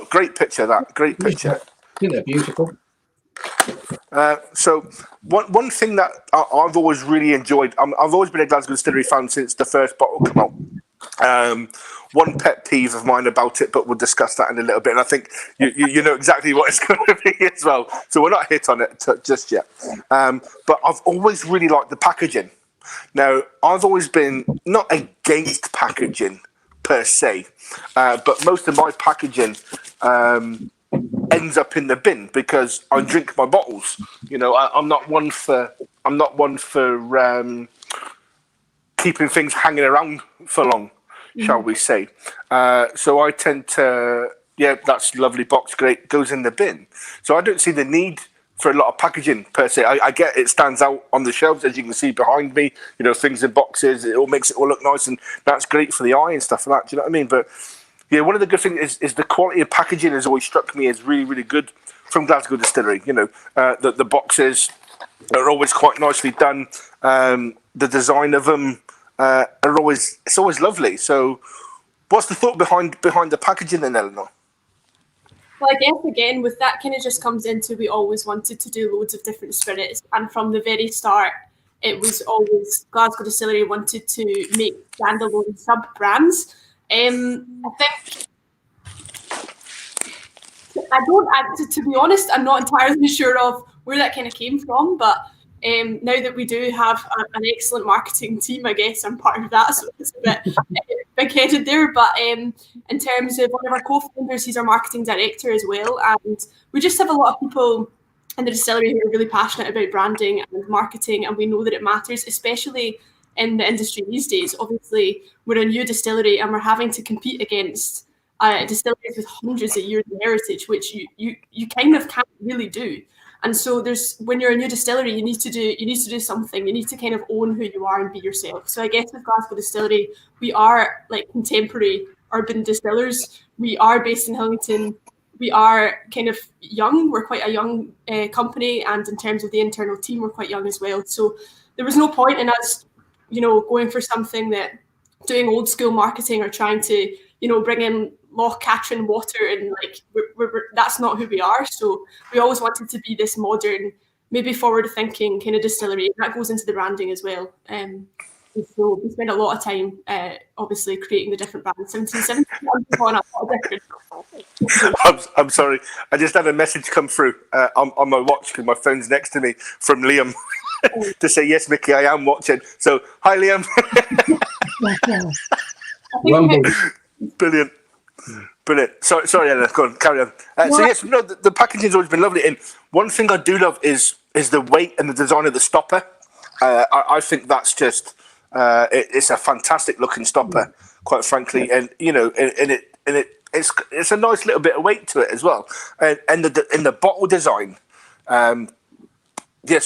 great picture. Great picture. Isn't that beautiful? So one thing that I've always really enjoyed, I've always been a Glasgow Distillery fan since the first bottle came out. One pet peeve of mine about it, but we'll discuss that in a little bit. And I think you know exactly what it's going to be as well. So we're not hit on it just yet. But I've always really liked the packaging. Now, I've always been not against packaging per se, but most of my packaging ends up in the bin because I drink my bottles. You know, I'm not one for keeping things hanging around for long, shall we say. So I tend to, that's lovely box, great, goes in the bin. So I don't see the need for a lot of packaging per se. I get it stands out on the shelves, as you can see behind me. You know, things in boxes. It all makes it all look nice, and that's great for the eye and stuff like that. Do you know what I mean? But yeah, one of the good things is the quality of packaging has always struck me as really, really good from Glasgow Distillery. You know, the boxes are always quite nicely done. The design of them it's always lovely. So, what's the thought behind the packaging then, Eleanor? Well, I guess again with that kind of just comes into we always wanted to do loads of different spirits, and from the very start, it was always Glasgow Distillery wanted to make standalone sub brands. I think to be honest, I'm not entirely sure of where that kind of came from, but now that we do have an excellent marketing team, I guess I'm part of that, so it's a bit big-headed there. But in terms of one of our co-founders, he's our marketing director as well, and we just have a lot of people in the distillery who are really passionate about branding and marketing, and we know that it matters, especially in the industry these days. Obviously, we're a new distillery and we're having to compete against distilleries with hundreds of years of heritage, which you kind of can't really do. And so when you're a new distillery, you need to do something. You need to kind of own who you are and be yourself. So I guess with Glasgow Distillery, we are like contemporary urban distillers. We are based in Hillington. We are kind of young. We're quite a young company, and in terms of the internal team, we're quite young as well. So there was no point in us, going for something that doing old school marketing or trying to, bring in Loch Catrin water, and like we're that's not who we are. So we always wanted to be this modern, maybe forward thinking kind of distillery. That goes into the branding as well. So we spend a lot of time obviously creating the different brands. 1770 I'm sorry, I just had a message come through on my watch because my phone's next to me from Liam to say, yes, Mickey, I am watching. So hi, Liam. Brilliant. Sorry, Eleanor. Go on, carry on. So yes, the packaging's always been lovely. And one thing I do love is the weight and the design of the stopper. I think that's just it's a fantastic looking stopper, quite frankly. And it's a nice little bit of weight to it as well. And the bottle design. So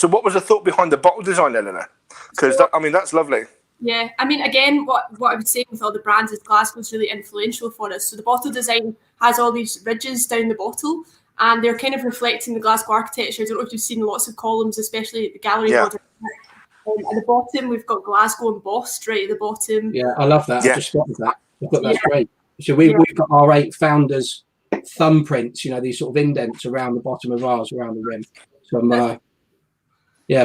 what was the thought behind the bottle design, Eleanor? Because that's lovely. Yeah, I mean, again, what I would say with all the brands is Glasgow's really influential for us. So the bottle design has all these ridges down the bottle, and they're kind of reflecting the Glasgow architecture. I don't know if you've seen lots of columns, especially at the gallery. Yeah. At the bottom, we've got Glasgow embossed right at the bottom. Yeah, I love that. Yeah. I just spotted that. I thought that's great. So we've got our 8 founders' thumbprints, these sort of indents around the bottom of ours, around the rim. So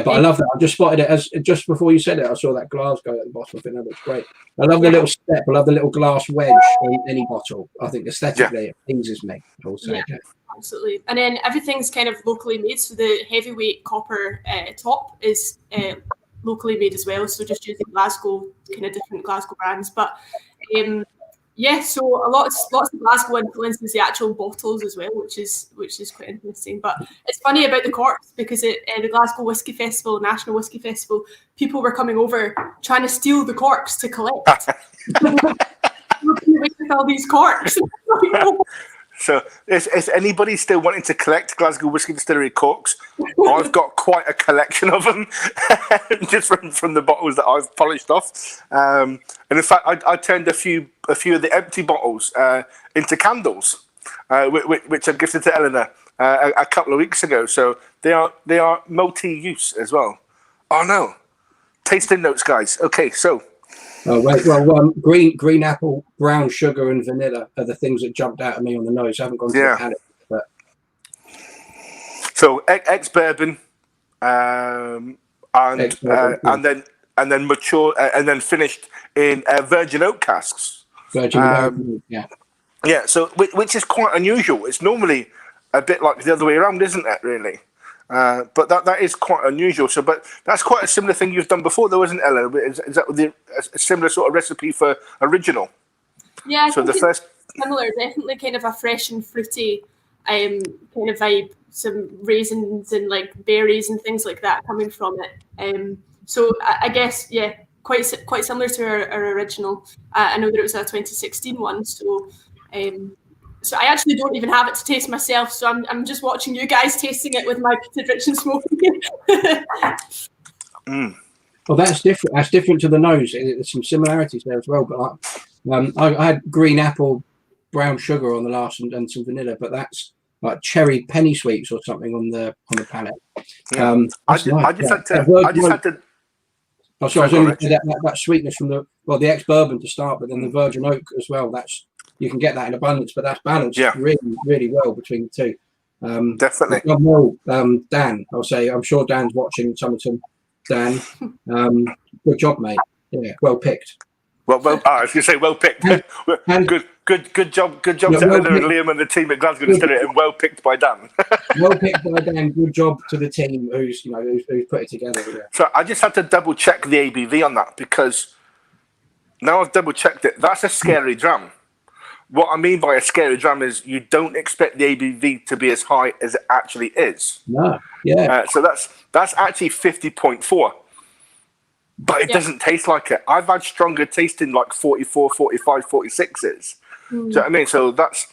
but I love that. I just spotted it just before you said it. I saw that Glasgow at the bottom. I think that looks great. I love the little step. I love the little glass wedge in any bottle. I think aesthetically it pleases me. Also, absolutely. And then everything's kind of locally made. So the heavyweight copper top is locally made as well. So just using Glasgow, kind of different Glasgow brands. But so lots of Glasgow influences the actual bottles as well, which is quite interesting. But it's funny about the corks because at the Glasgow Whisky Festival, National Whisky Festival, people were coming over trying to steal the corks to collect. With all these corks. So is anybody still wanting to collect Glasgow Whisky Distillery corks? I've got quite a collection of them, just from the bottles that I've polished off. And in fact, I turned a few of the empty bottles into candles, which I gifted to Eleanor a couple of weeks ago. So they are multi-use as well. Oh no, tasting notes, guys. Okay, so. Oh wait, well, green apple, brown sugar, and vanilla are the things that jumped out at me on the nose. I haven't gone through the palate, but so ex-bourbon, and then mature, and then finished in virgin oak casks. Yeah. So which is quite unusual. It's normally a bit like the other way around, isn't it? Really. But that is quite unusual. So, but that's quite a similar thing you've done before, though, isn't it, Ella? Is that a similar sort of recipe for original? Yeah. So the first similar, definitely kind of a fresh and fruity kind of vibe. Some raisins and like berries and things like that coming from it. So I guess quite similar to our original. I know that it was a 2016 one, so. So I actually don't even have it to taste myself. So I'm just watching you guys tasting it with my peated rich and smoky. Well, that's different. That's different to the nose. There's some similarities there as well. But I had green apple, brown sugar on the last, and some vanilla. But that's like cherry penny sweets or something on the palate. Yeah. I just had to. Oh, sorry, I was only that sweetness from the ex-bourbon to start, but then the virgin oak as well. That's, you can get that in abundance, but that's balanced really, really well between the two. Definitely. Well, Dan, I'll say, I'm sure Dan's watching Somerton. Dan, good job, mate. Yeah, well picked. Well, I was going to say well picked. Good job to Eleanor and Liam and the team at Glasgow Distillery, and well picked by Dan. Well picked by Dan. Good job to the team who's put it together. Yeah. So I just had to double check the ABV on that, because now I've double checked it. That's a scary dram. What I mean by a scary dram is you don't expect the ABV to be as high as it actually is. No. Yeah. So that's actually 50.4. But it doesn't taste like it. I've had stronger tasting like 44, 45, 46s. Do you know what I mean? So that's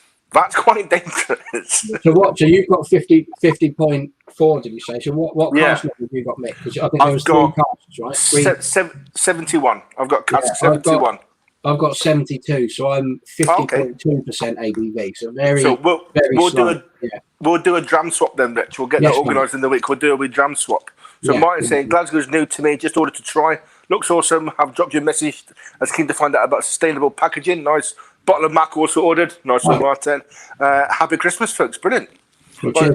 quite dangerous. So you've got 50.4, did you say? So what cask level have you got, Mick? Because I think there was 3 casks, right? 71. I've got cask 71. I've got 72, so I'm 50.2% ABV. So very we'll do a dram swap then, Rich. We'll get that organised in the week. We'll do a wee dram swap. So Martin's saying Glasgow's new to me, just ordered to try. Looks awesome. Have dropped you a message. I was keen to find out about sustainable packaging. Nice. Bottle of Mac also ordered. Nice one, Martin. Happy Christmas, folks. Brilliant.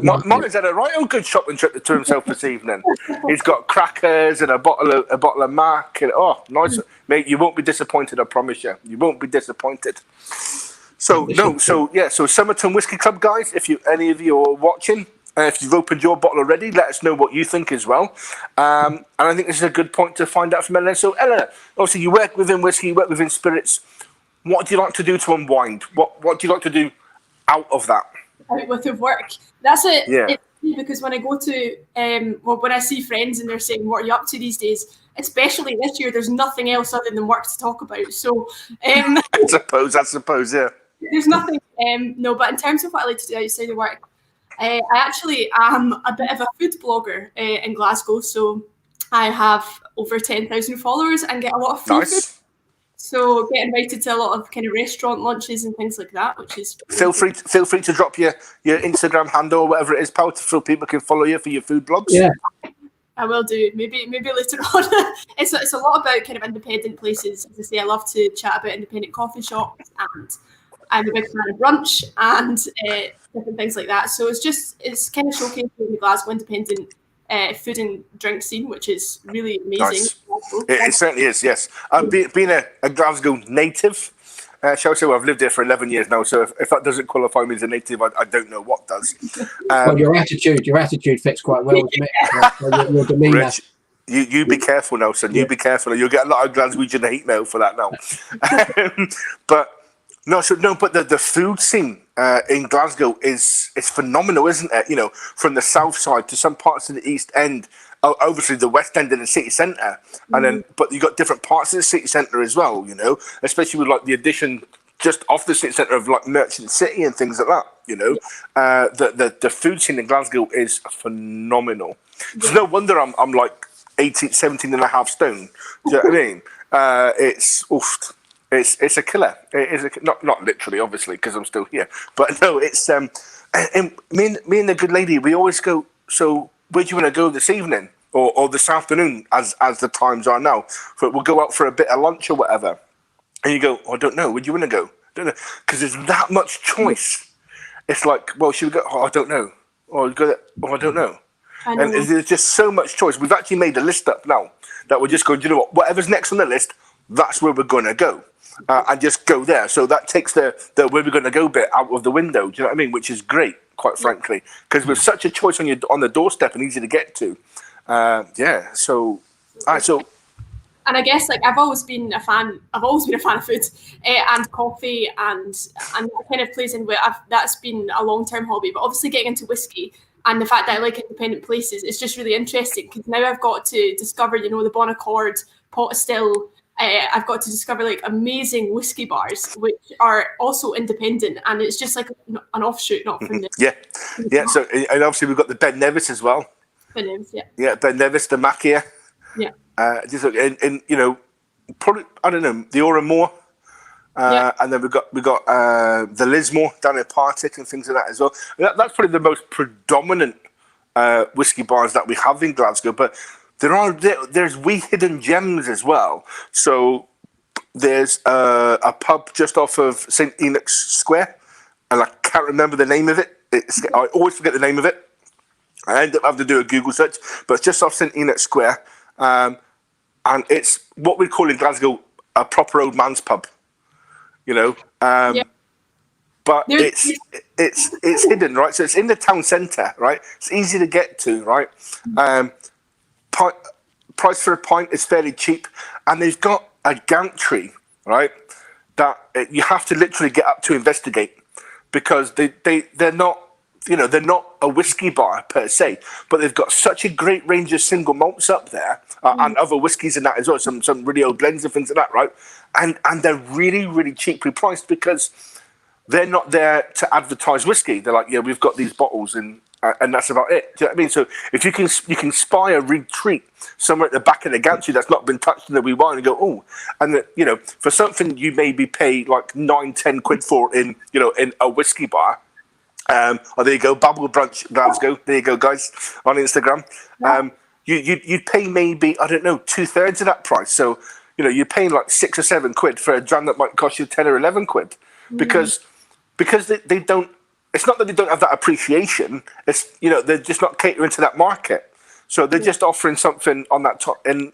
Martin's had a right old good shopping trip to himself this evening. He's got crackers and a bottle of Mac. And, nice. Mate, you won't be disappointed, I promise you. You won't be disappointed. So Somerton Whisky Club, guys, if any of you are watching, if you've opened your bottle already, let us know what you think as well. And I think this is a good point to find out from Eleanor. So, Eleanor, obviously you work within whiskey, you work within spirits. What do you like to do to unwind? What do you like to do out of that? Out with the work. That's it. Yeah. It's because when I go to, when I see friends and they're saying, what are you up to these days? Especially this year, there's nothing else other than work to talk about. So, I suppose, yeah. There's nothing, no, but in terms of what I like to do outside of work, I actually am a bit of a food blogger in Glasgow. So I have over 10,000 followers and get a lot of free food. So get invited to a lot of kind of restaurant lunches and things like that, which is feel free to drop your Instagram handle or whatever it is, pal, so people can follow you for your food blogs. Yeah, I will do. Maybe later on. It's a lot about kind of independent places. As I say, I love to chat about independent coffee shops, and I'm a big fan of brunch and different things like that. So it's kind of showcasing the Glasgow independent food and drink scene, which is really amazing. Nice. It certainly is, yes. Being a Glasgow native, shall I say, I've lived here for 11 years now, so if that doesn't qualify me as a native, I don't know what does. Well, your attitude fits quite well with me. Your demeanour. Rich, you be careful now, son. You be careful. You'll get a lot of Glaswegian hate mail for that now. But the food scene in Glasgow is phenomenal, isn't it? You know, from the south side to some parts of the east end, obviously the west end and the city centre, and then but you got different parts of the city centre as well. You know, especially with like the addition just off the city centre of like Merchant City and things like that. You know, the food scene in Glasgow is phenomenal. It's no wonder I'm like 17 and a half stone. Do you know what I mean? It's a killer. It is not literally, obviously, because I'm still here. But no, it's and me and the good lady, we always go. So where do you want to go this evening or this afternoon, as the times are now? But we'll go out for a bit of lunch or whatever. And you go, I don't know. Where do you want to go? I don't know, because there's that much choice. It's like, well, should we go? Oh, I don't know. Or go there. Oh, I don't know. And there's just so much choice. We've actually made a list up now that we're just going, you know what? Whatever's next on the list, that's where we're going to go. And just go there. So that takes the where we're going to go bit out of the window. Do you know what I mean? Which is great, quite frankly, because with such a choice on the doorstep and easy to get to. And I guess like I've always been a fan of food and coffee, and that kind of plays in with that's been a long-term hobby. But obviously getting into whiskey and the fact that I like independent places, it's just really interesting because now I've got to discover, you know, the Bon Accord, Pot Still, I've got to discover like amazing whiskey bars, which are also independent, and it's just like an offshoot, not from the yeah. So and obviously we've got the Ben Nevis as well. Ben Nevis, Yeah, Ben Nevis, the Mackmyra. yeah. Just look, and you know, probably I don't know the Oramore. And then we got the Lismore down in Partick and things like that as well. That's probably the most predominant whiskey bars that we have in Glasgow. But there's wee hidden gems as well. So there's a pub just off of St Enoch's Square, and I can't remember the name of it. I always forget the name of it. I end up having to do a Google search, but it's just off St Enoch's Square, and it's what we call in Glasgow a proper old man's pub. You know, but it's hidden, right? So it's in the town centre, right? It's easy to get to, right? Price for a pint is fairly cheap, and they've got a gantry, right? That you have to literally get up to investigate, because they're not, you know, they're not a whiskey bar per se, but they've got such a great range of single malts up there, and other whiskies and that as well, some really old blends and things like that, right? And they're really, really cheaply priced, because they're not there to advertise whiskey. They're like, yeah, we've got these bottles, and that's about it. Do you know what I mean? So if you can spy a retreat somewhere at the back of the gantry that's not been touched in a wee while, and go, oh, and you know, for something you maybe pay like 9-10 quid for in a whiskey bar. Oh, there you go, Babble Brunch Glasgow. There you go, guys, on Instagram. You'd pay maybe, I don't know, 2/3 of that price. So, you know, you're paying like 6 or 7 quid for a dram that might cost you 10 or 11 quid, because they don't. It's not that they don't have that appreciation. It's, you know, they're just not catering to that market. So they're just offering something on that top. And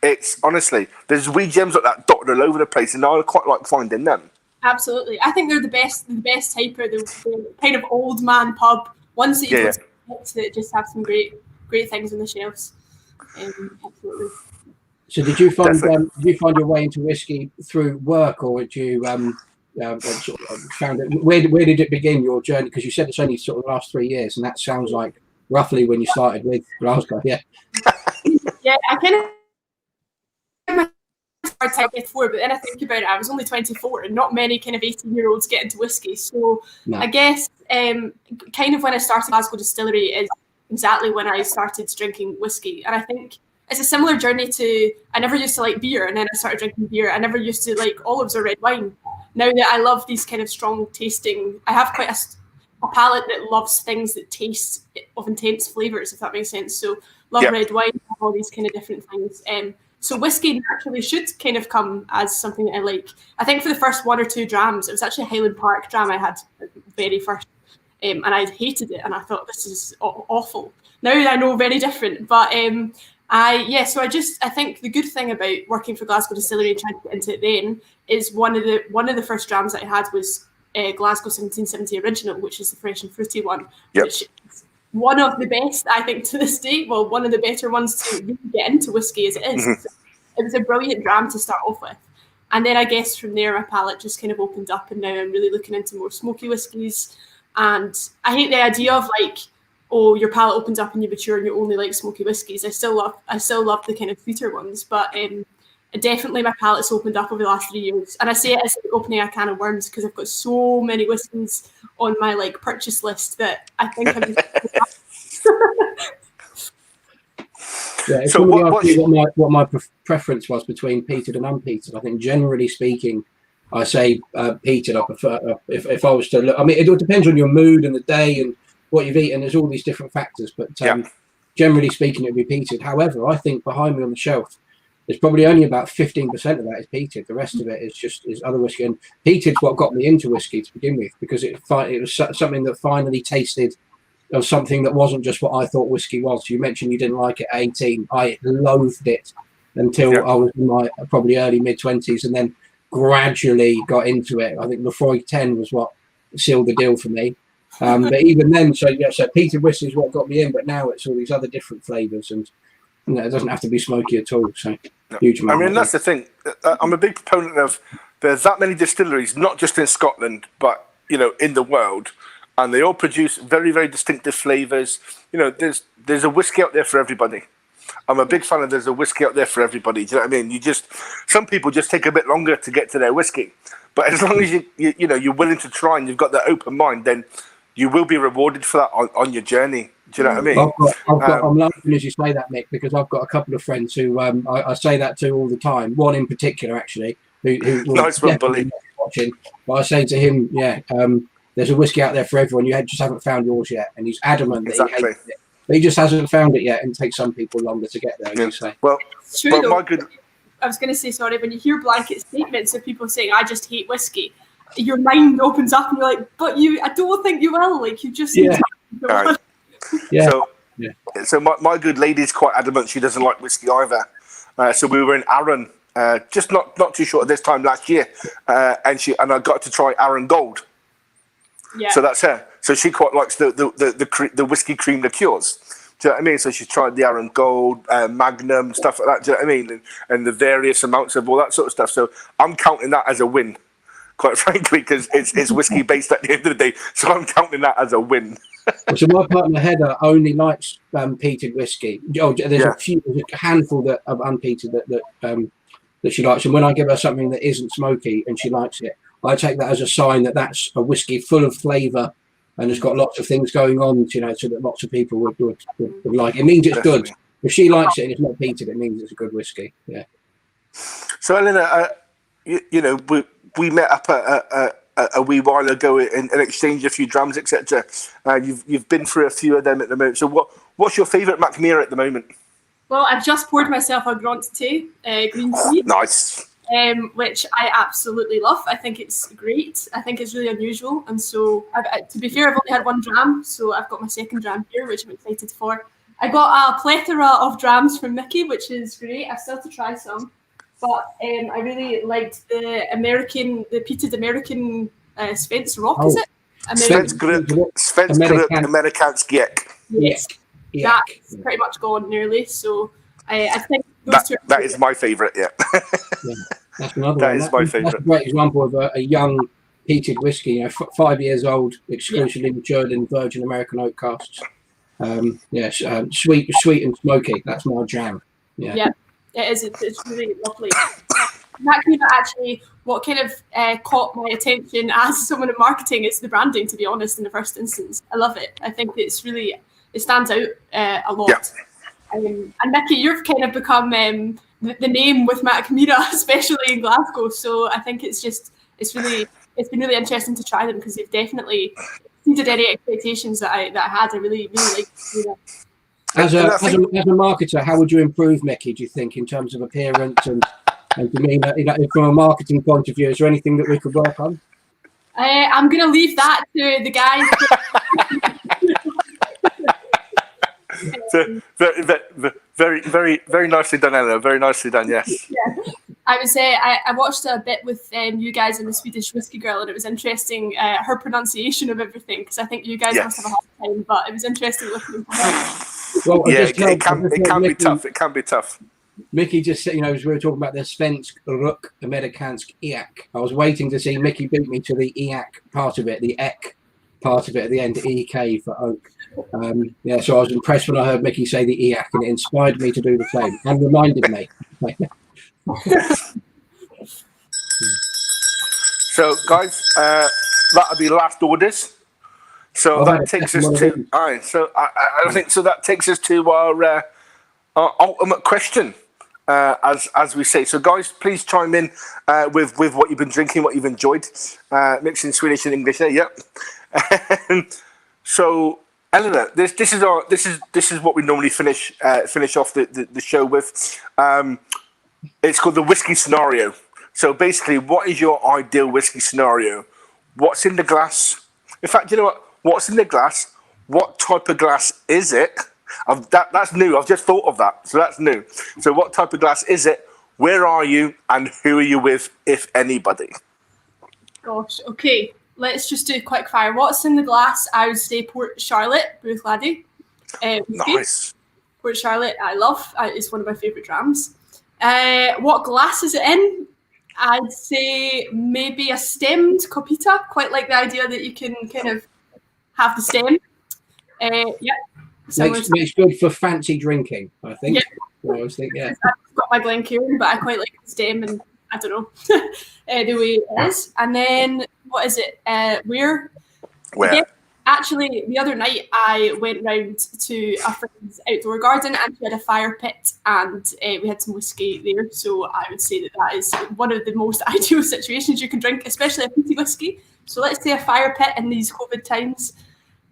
it's honestly, there's wee gems like that dotted all over the place, and I quite like finding them. Absolutely, I think they're the best type of the kind of old man pub. Ones that you go to that just have some great things on the shelves. Absolutely. So did you find your way into whiskey through work, or did you sort of found it? Where did it begin, your journey? Because you said it's only sort of the last 3 years, and that sounds like roughly when you started with Glasgow. Yeah. Yeah, I kind of started at 24, but then I think about it, I was only 24, and not many kind of 18-year-olds get into whiskey. So I guess kind of when I started Glasgow Distillery is exactly when I started drinking whiskey, and I think it's a similar journey to, I never used to like beer, and then I started drinking beer. I never used to like olives or red wine. Now that I love these kind of strong tasting, I have quite a palate that loves things that taste of intense flavours, if that makes sense. So love red wine, all these kind of different things. So whiskey naturally should kind of come as something that I like. I think for the first 1 or 2 drams, it was actually a Highland Park dram I had very first, and I hated it, and I thought, this is awful. Now I know very different, but I think the good thing about working for Glasgow Distillery and trying to get into it then is one of the first drams that I had was Glasgow 1770 Original, which is the fresh and fruity one, which is one of the best, I think, to this day. Well, one of the better ones to really get into whiskey as it is. It was a brilliant dram to start off with. And then I guess from there, my palate just kind of opened up, and now I'm really looking into more smoky whiskies. And I hate the idea of like, oh, your palate opens up and you mature and you only like smoky whiskies. I still love the kind of sweeter ones, but definitely my palate's opened up over the last 3 years. And I say it as opening a can of worms, because I've got so many whiskies on my like purchase list that I think I'm Yeah, so what my preference was between peated and unpeated. I think generally speaking, I say peated. I prefer if I was to look. I mean, it all depends on your mood and the day and what you've eaten. There's all these different factors, but generally speaking, it'd be peated. However, I think behind me on the shelf, there's probably only about 15% of that is peated. The rest of it is other whiskey. And peated's what got me into whiskey to begin with, because it was something that finally tasted of something that wasn't just what I thought whiskey was. You mentioned you didn't like it at 18. I loathed it until I was in my probably early mid-20s, and then gradually got into it. I think Lefroy 10 was what sealed the deal for me. But even then, so peated whiskey is what got me in, but now it's all these other different flavours, and it doesn't have to be smoky at all. So huge amount. I mean, that's the thing. I'm a big proponent of, there's that many distilleries, not just in Scotland, but in the world, and they all produce very, very distinctive flavours. There's a whiskey out there for everybody. I'm a big fan of there's a whiskey out there for everybody. Do you know what I mean? Some people just take a bit longer to get to their whiskey, but as long as you're willing to try and you've got that open mind, then you will be rewarded for that on your journey. Do you know what I mean? I'm laughing as you say that, Mick, because I've got a couple of friends who I say that to all the time. One in particular, actually, who nice one, Bully. Watching. But I say to him, there's a whiskey out there for everyone. You just haven't found yours yet, and he's adamant that he hates it. But he just hasn't found it yet, and it takes some people longer to get there. As you say. Well, it's true, though. I was going to say, sorry, when you hear blanket statements of people saying, "I just hate whiskey," your mind opens up, and you're like, "But I don't think you will. Like, you just need to." Right. So my good lady's quite adamant she doesn't like whiskey either. So we were in Arran, just not too short of this time last year, and I got to try Arran Gold. Yeah. So that's her. So she quite likes the whiskey cream liqueurs. Do you know what I mean? So she's tried the Arran Gold, Magnum, stuff like that. Do you know what I mean? And the various amounts of all that sort of stuff. So I'm counting that as a win, quite frankly, because it's whiskey based at the end of the day. So I'm counting that as a win. So my partner Heather only likes peated whiskey. There's a handful of unpeated that she likes, and when I give her something that isn't smoky and she likes it, I take that as a sign that that's a whiskey full of flavour and has got lots of things going on, so that lots of people would like. It means it's good. If she likes it and it's not peated, it means it's a good whiskey. Yeah. So Eleanor, we met up a wee while ago and exchanged a few drams, etc. You've been through a few of them at the moment. So what's your favourite Mackmyra at the moment? Well, I've just poured myself a Grand Tea green tea. Nice. Which I absolutely love. I think it's great. I think it's really unusual. And so, to be fair, I've only had one dram, so I've got my second dram here, which I'm excited for. I got a plethora of drams from Mickey, which is great. I still have to try some. But I really liked the peated American Svens Rock, is it? Amerikansk. Yes. That's pretty much gone nearly. So I think that is my favourite, yeah. That's another that one. Is my favourite. That's a great example of a young peated whiskey, 5 years old, exclusively matured in virgin American oak casks. Sweet and smoky. That's my jam. Yeah, it is. It's really lovely. Mackmyra, actually, what kind of caught my attention as someone in marketing is the branding, to be honest, in the first instance. I love it. I think it stands out a lot. Yeah. And Mickey, you've kind of become the name with Mackmyra, especially in Glasgow. So I think it's been really interesting to try them because they've definitely exceeded any expectations that I had. I really like Mackmyra. As a marketer, how would you improve Mickey, do you think, in terms of appearance and demeanour? From a marketing point of view, is there anything that we could work on? I'm going to leave that to the guys. Very nicely done, Eleanor. Very nicely done. Yes. Yeah. I would say I watched a bit with you guys and the Swedish Whiskey Girl, and it was interesting her pronunciation of everything because I think you guys must have a hard time, but it was interesting listening to her. Well, it can be tough. It can be tough. Mickey just said, as we were talking about the Svensk Ruk Amerikansk Iak. I was waiting to see Mickey beat me to the Iak part of it, the Ek part of it at the end, EK for oak. So I was impressed when I heard Mickey say the Iak, and it inspired me to do the same and reminded me. So, guys, that'll be last orders. So that takes us to. All right. So I think so. That takes us to our ultimate question, as we say. So, guys, please chime in with what you've been drinking, what you've enjoyed, mixing Swedish and English there. Yep. So, Eleanor, this is what we normally finish off the show with. It's called the whiskey scenario. So basically, what is your ideal whiskey scenario? What's in the glass? In fact, you know what? What's in the glass? What type of glass is it? That's new. I've just thought of that. So that's new. So what type of glass is it? Where are you? And who are you with, if anybody? Gosh, okay. Let's just do quick fire. What's in the glass? I would say Port Charlotte, Booth Laddie. Nice. Port Charlotte, I love. It's one of my favourite drams. What glass is it in? I'd say maybe a stemmed copita. Quite like the idea that you can kind of have the stem. Makes good for fancy drinking, I think. Yeah. I always think, yeah. I've got my Glencairn, but I quite like the stem, and I don't know the way it is. And then what is it? Where? Yeah, actually, the other night I went round to a friend's outdoor garden, and she had a fire pit, and we had some whiskey there. So I would say that is one of the most ideal situations you can drink, especially a peaty whiskey. So let's say a fire pit in these COVID times,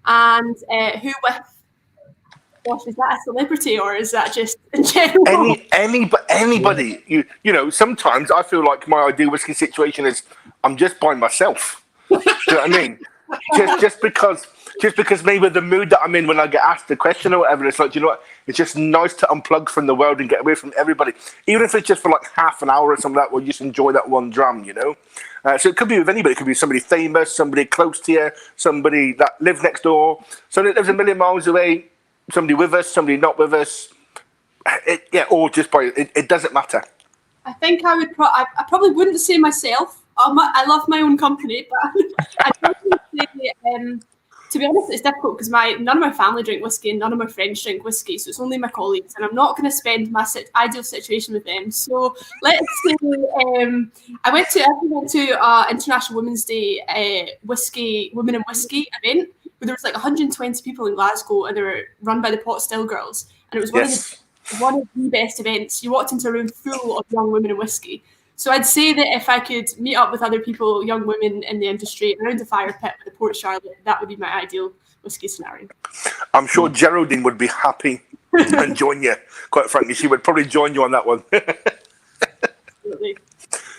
and who with? Gosh, is that a celebrity or is that just in general? Anybody. You know, sometimes I feel like my ideal whiskey situation is I'm just by myself. Do you know what I mean? Just because maybe the mood that I'm in when I get asked the question or whatever, it's like, you know what? It's just nice to unplug from the world and get away from everybody, even if it's just for like half an hour or something like that. We'll just enjoy that one dram, you know. So it could be with anybody. It could be somebody famous, somebody close to you, somebody that lives next door, somebody that lives a million miles away. Somebody with us, somebody not with us, or just by it doesn't matter. I think I would. I probably wouldn't say myself. I love my own company, but I'd probably say, to be honest, it's difficult because none of my family drink whiskey and none of my friends drink whiskey, so it's only my colleagues, and I'm not going to spend my ideal situation with them. So let's say I went to International Women's Day Women in Whiskey event. There was like 120 people in Glasgow, and they were run by the Pot Still Girls, and it was one of the best events. You walked into a room full of young women in whiskey. So I'd say that if I could meet up with other people, young women in the industry, around the fire pit with the Port Charlotte, that would be my ideal whiskey scenario. I'm sure Geraldine would be happy and join you. Quite frankly, she would probably join you on that one. Absolutely.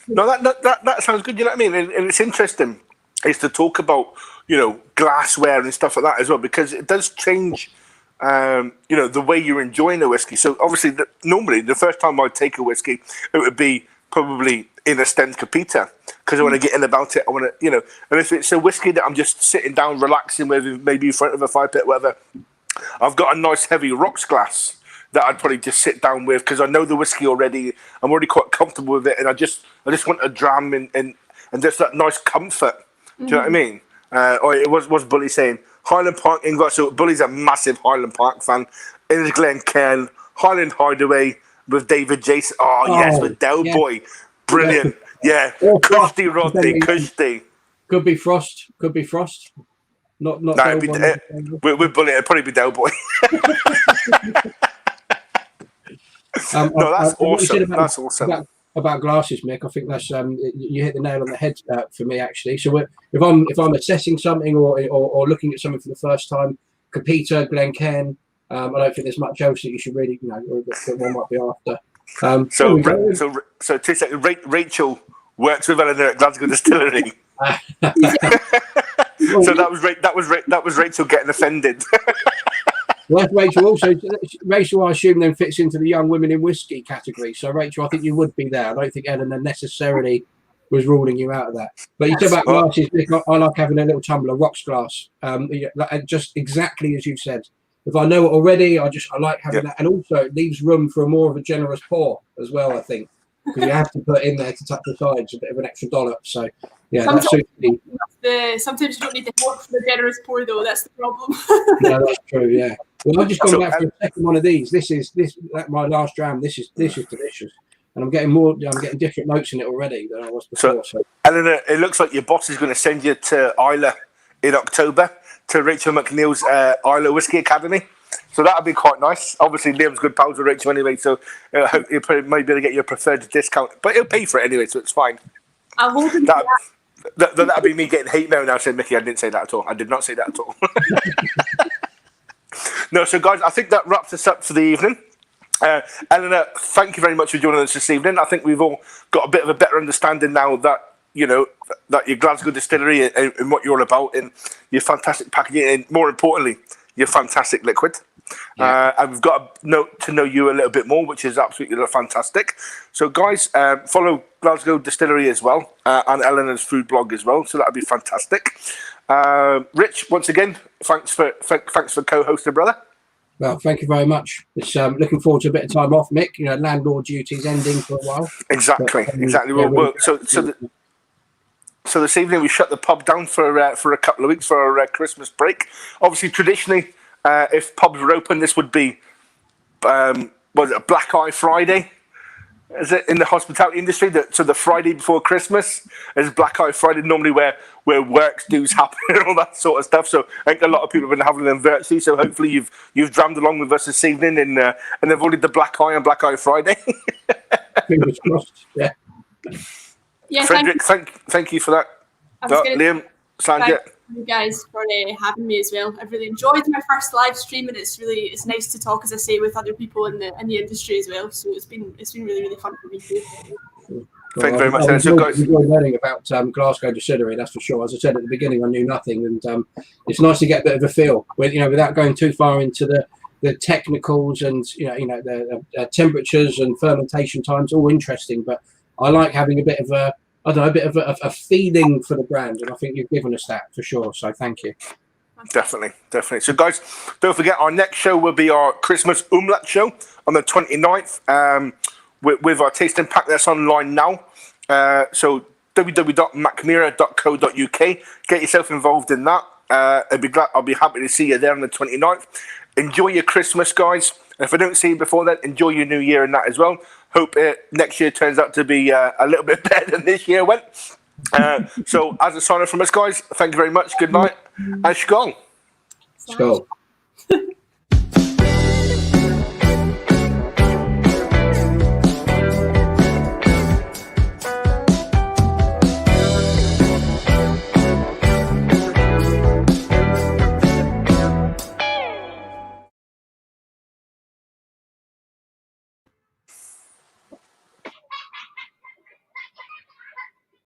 No, that sounds good. You know what I mean? And it's interesting is to talk about, you know, glassware and stuff like that as well, because it does change, you know, the way you're enjoying a whiskey. So obviously, normally the first time I'd take a whiskey, it would be probably in a Sten Capita, because I want to get in about it. I want to, you know, and if it's a whiskey that I'm just sitting down relaxing with, maybe in front of a fire pit, whatever, I've got a nice heavy rocks glass that I'd probably just sit down with because I know the whiskey already. I'm already quite comfortable with it, and I just want a dram and just that nice comfort. Do you know what I mean? Or it was Bully saying Highland Park in Glasgow. So Bully's a massive Highland Park fan. In Glencairn, Highland Hideaway with David Jason. Oh yes, with Del Boy, brilliant. Yeah, Cushy Rodney, Cushy. Could be Frost. Not. No, with Bully, it'd probably be Del Boy. No, that's awesome. That's awesome. About glasses, Mick, I think that's you hit the nail on the head for me actually. So if I'm assessing something or looking at something for the first time, Capita, Glencairn, I don't think there's much else that you should really, you know, that one might be after. So 2 seconds. Rachel works with Eleanor at Glasgow Distillery. So that was Rachel getting offended. Well, Rachel, I assume, then fits into the young women in whiskey category. So, Rachel, I think you would be there. I don't think Eleanor necessarily was ruling you out of that. But you talk about glasses, Nick, I like having a little tumbler, rocks glass. Just exactly as you said. If I know it already, I like having that. And also, it leaves room for more of a generous pour as well, I think. Because you have to put in there to touch the sides a bit of an extra dollop. So, yeah, sometimes you don't need the help for the generous pour, though. That's the problem. Yeah, that's true. Yeah. Well, I've just gone back for a second one of these. This my last dram. This is delicious, and I'm getting different notes in it already than I was before. So, Eleanor, it looks like your boss is going to send you to Isla in October to Rachel McNeil's Isla Whiskey Academy. So that would be quite nice. Obviously, Liam's good pals with Rachel anyway, so I hope you might be able to get your preferred discount. But he'll pay for it anyway, so it's fine. I'll hold him That'd be me getting hate mail now saying, Mickey, I didn't say that at all. I did not say that at all. No, so guys, I think that wraps us up for the evening. Eleanor, thank you very much for joining us this evening. I think we've all got a bit of a better understanding now that, you know, that your Glasgow distillery and what you're all about, and your fantastic packaging, and more importantly, your fantastic liquid. Yeah. And we've got to know you a little bit more, which is absolutely fantastic. So, guys, follow Glasgow Distillery as well, and Eleanor's food blog as well. So that'd be fantastic. Rich, once again, thanks for co-hosting, brother. Well, thank you very much. It's looking forward to a bit of time off, Mick. You know, landlord duties ending for a while. Exactly. So this evening we shut the pub down for a couple of weeks for our Christmas break. Obviously, traditionally, if pubs were open, this would be, was it a Black Eye Friday? Is it in the hospitality industry? So the Friday before Christmas is Black Eye Friday, normally where works dues happen and all that sort of stuff. So I think a lot of people have been having them virtually. So hopefully you've drummed along with us this evening and avoided the Black Eye on Black Eye Friday. Fingers crossed. Yeah. Yeah, Frederick, thank you for that. Liam, Sandra. Thank you guys for having me as well. I've really enjoyed my first live stream, and it's nice to talk, as I say, with other people in the industry as well. So it's been really fun for me too. Thank you very much. I've enjoyed learning about Glasgow Distillery, that's for sure. As I said at the beginning, I knew nothing, and it's nice to get a bit of a feel, without going too far into the technicals and the temperatures and fermentation times. All interesting, but I like having a bit of a feeling for the brand, and I think you've given us that for sure. So thank you. Definitely. So guys, don't forget our next show will be our Christmas Umlaut show on the 29th. With our tasting pack that's online now. So www.mackmyra.co.uk. Get yourself involved in that. I'll be happy to see you there on the 29th. Enjoy your Christmas, guys. And if I don't see you before then, enjoy your New Year and that as well. Hope next year turns out to be a little bit better than this year went. So as a sign off from us, guys, thank you very much. Good night and Skål. Skål.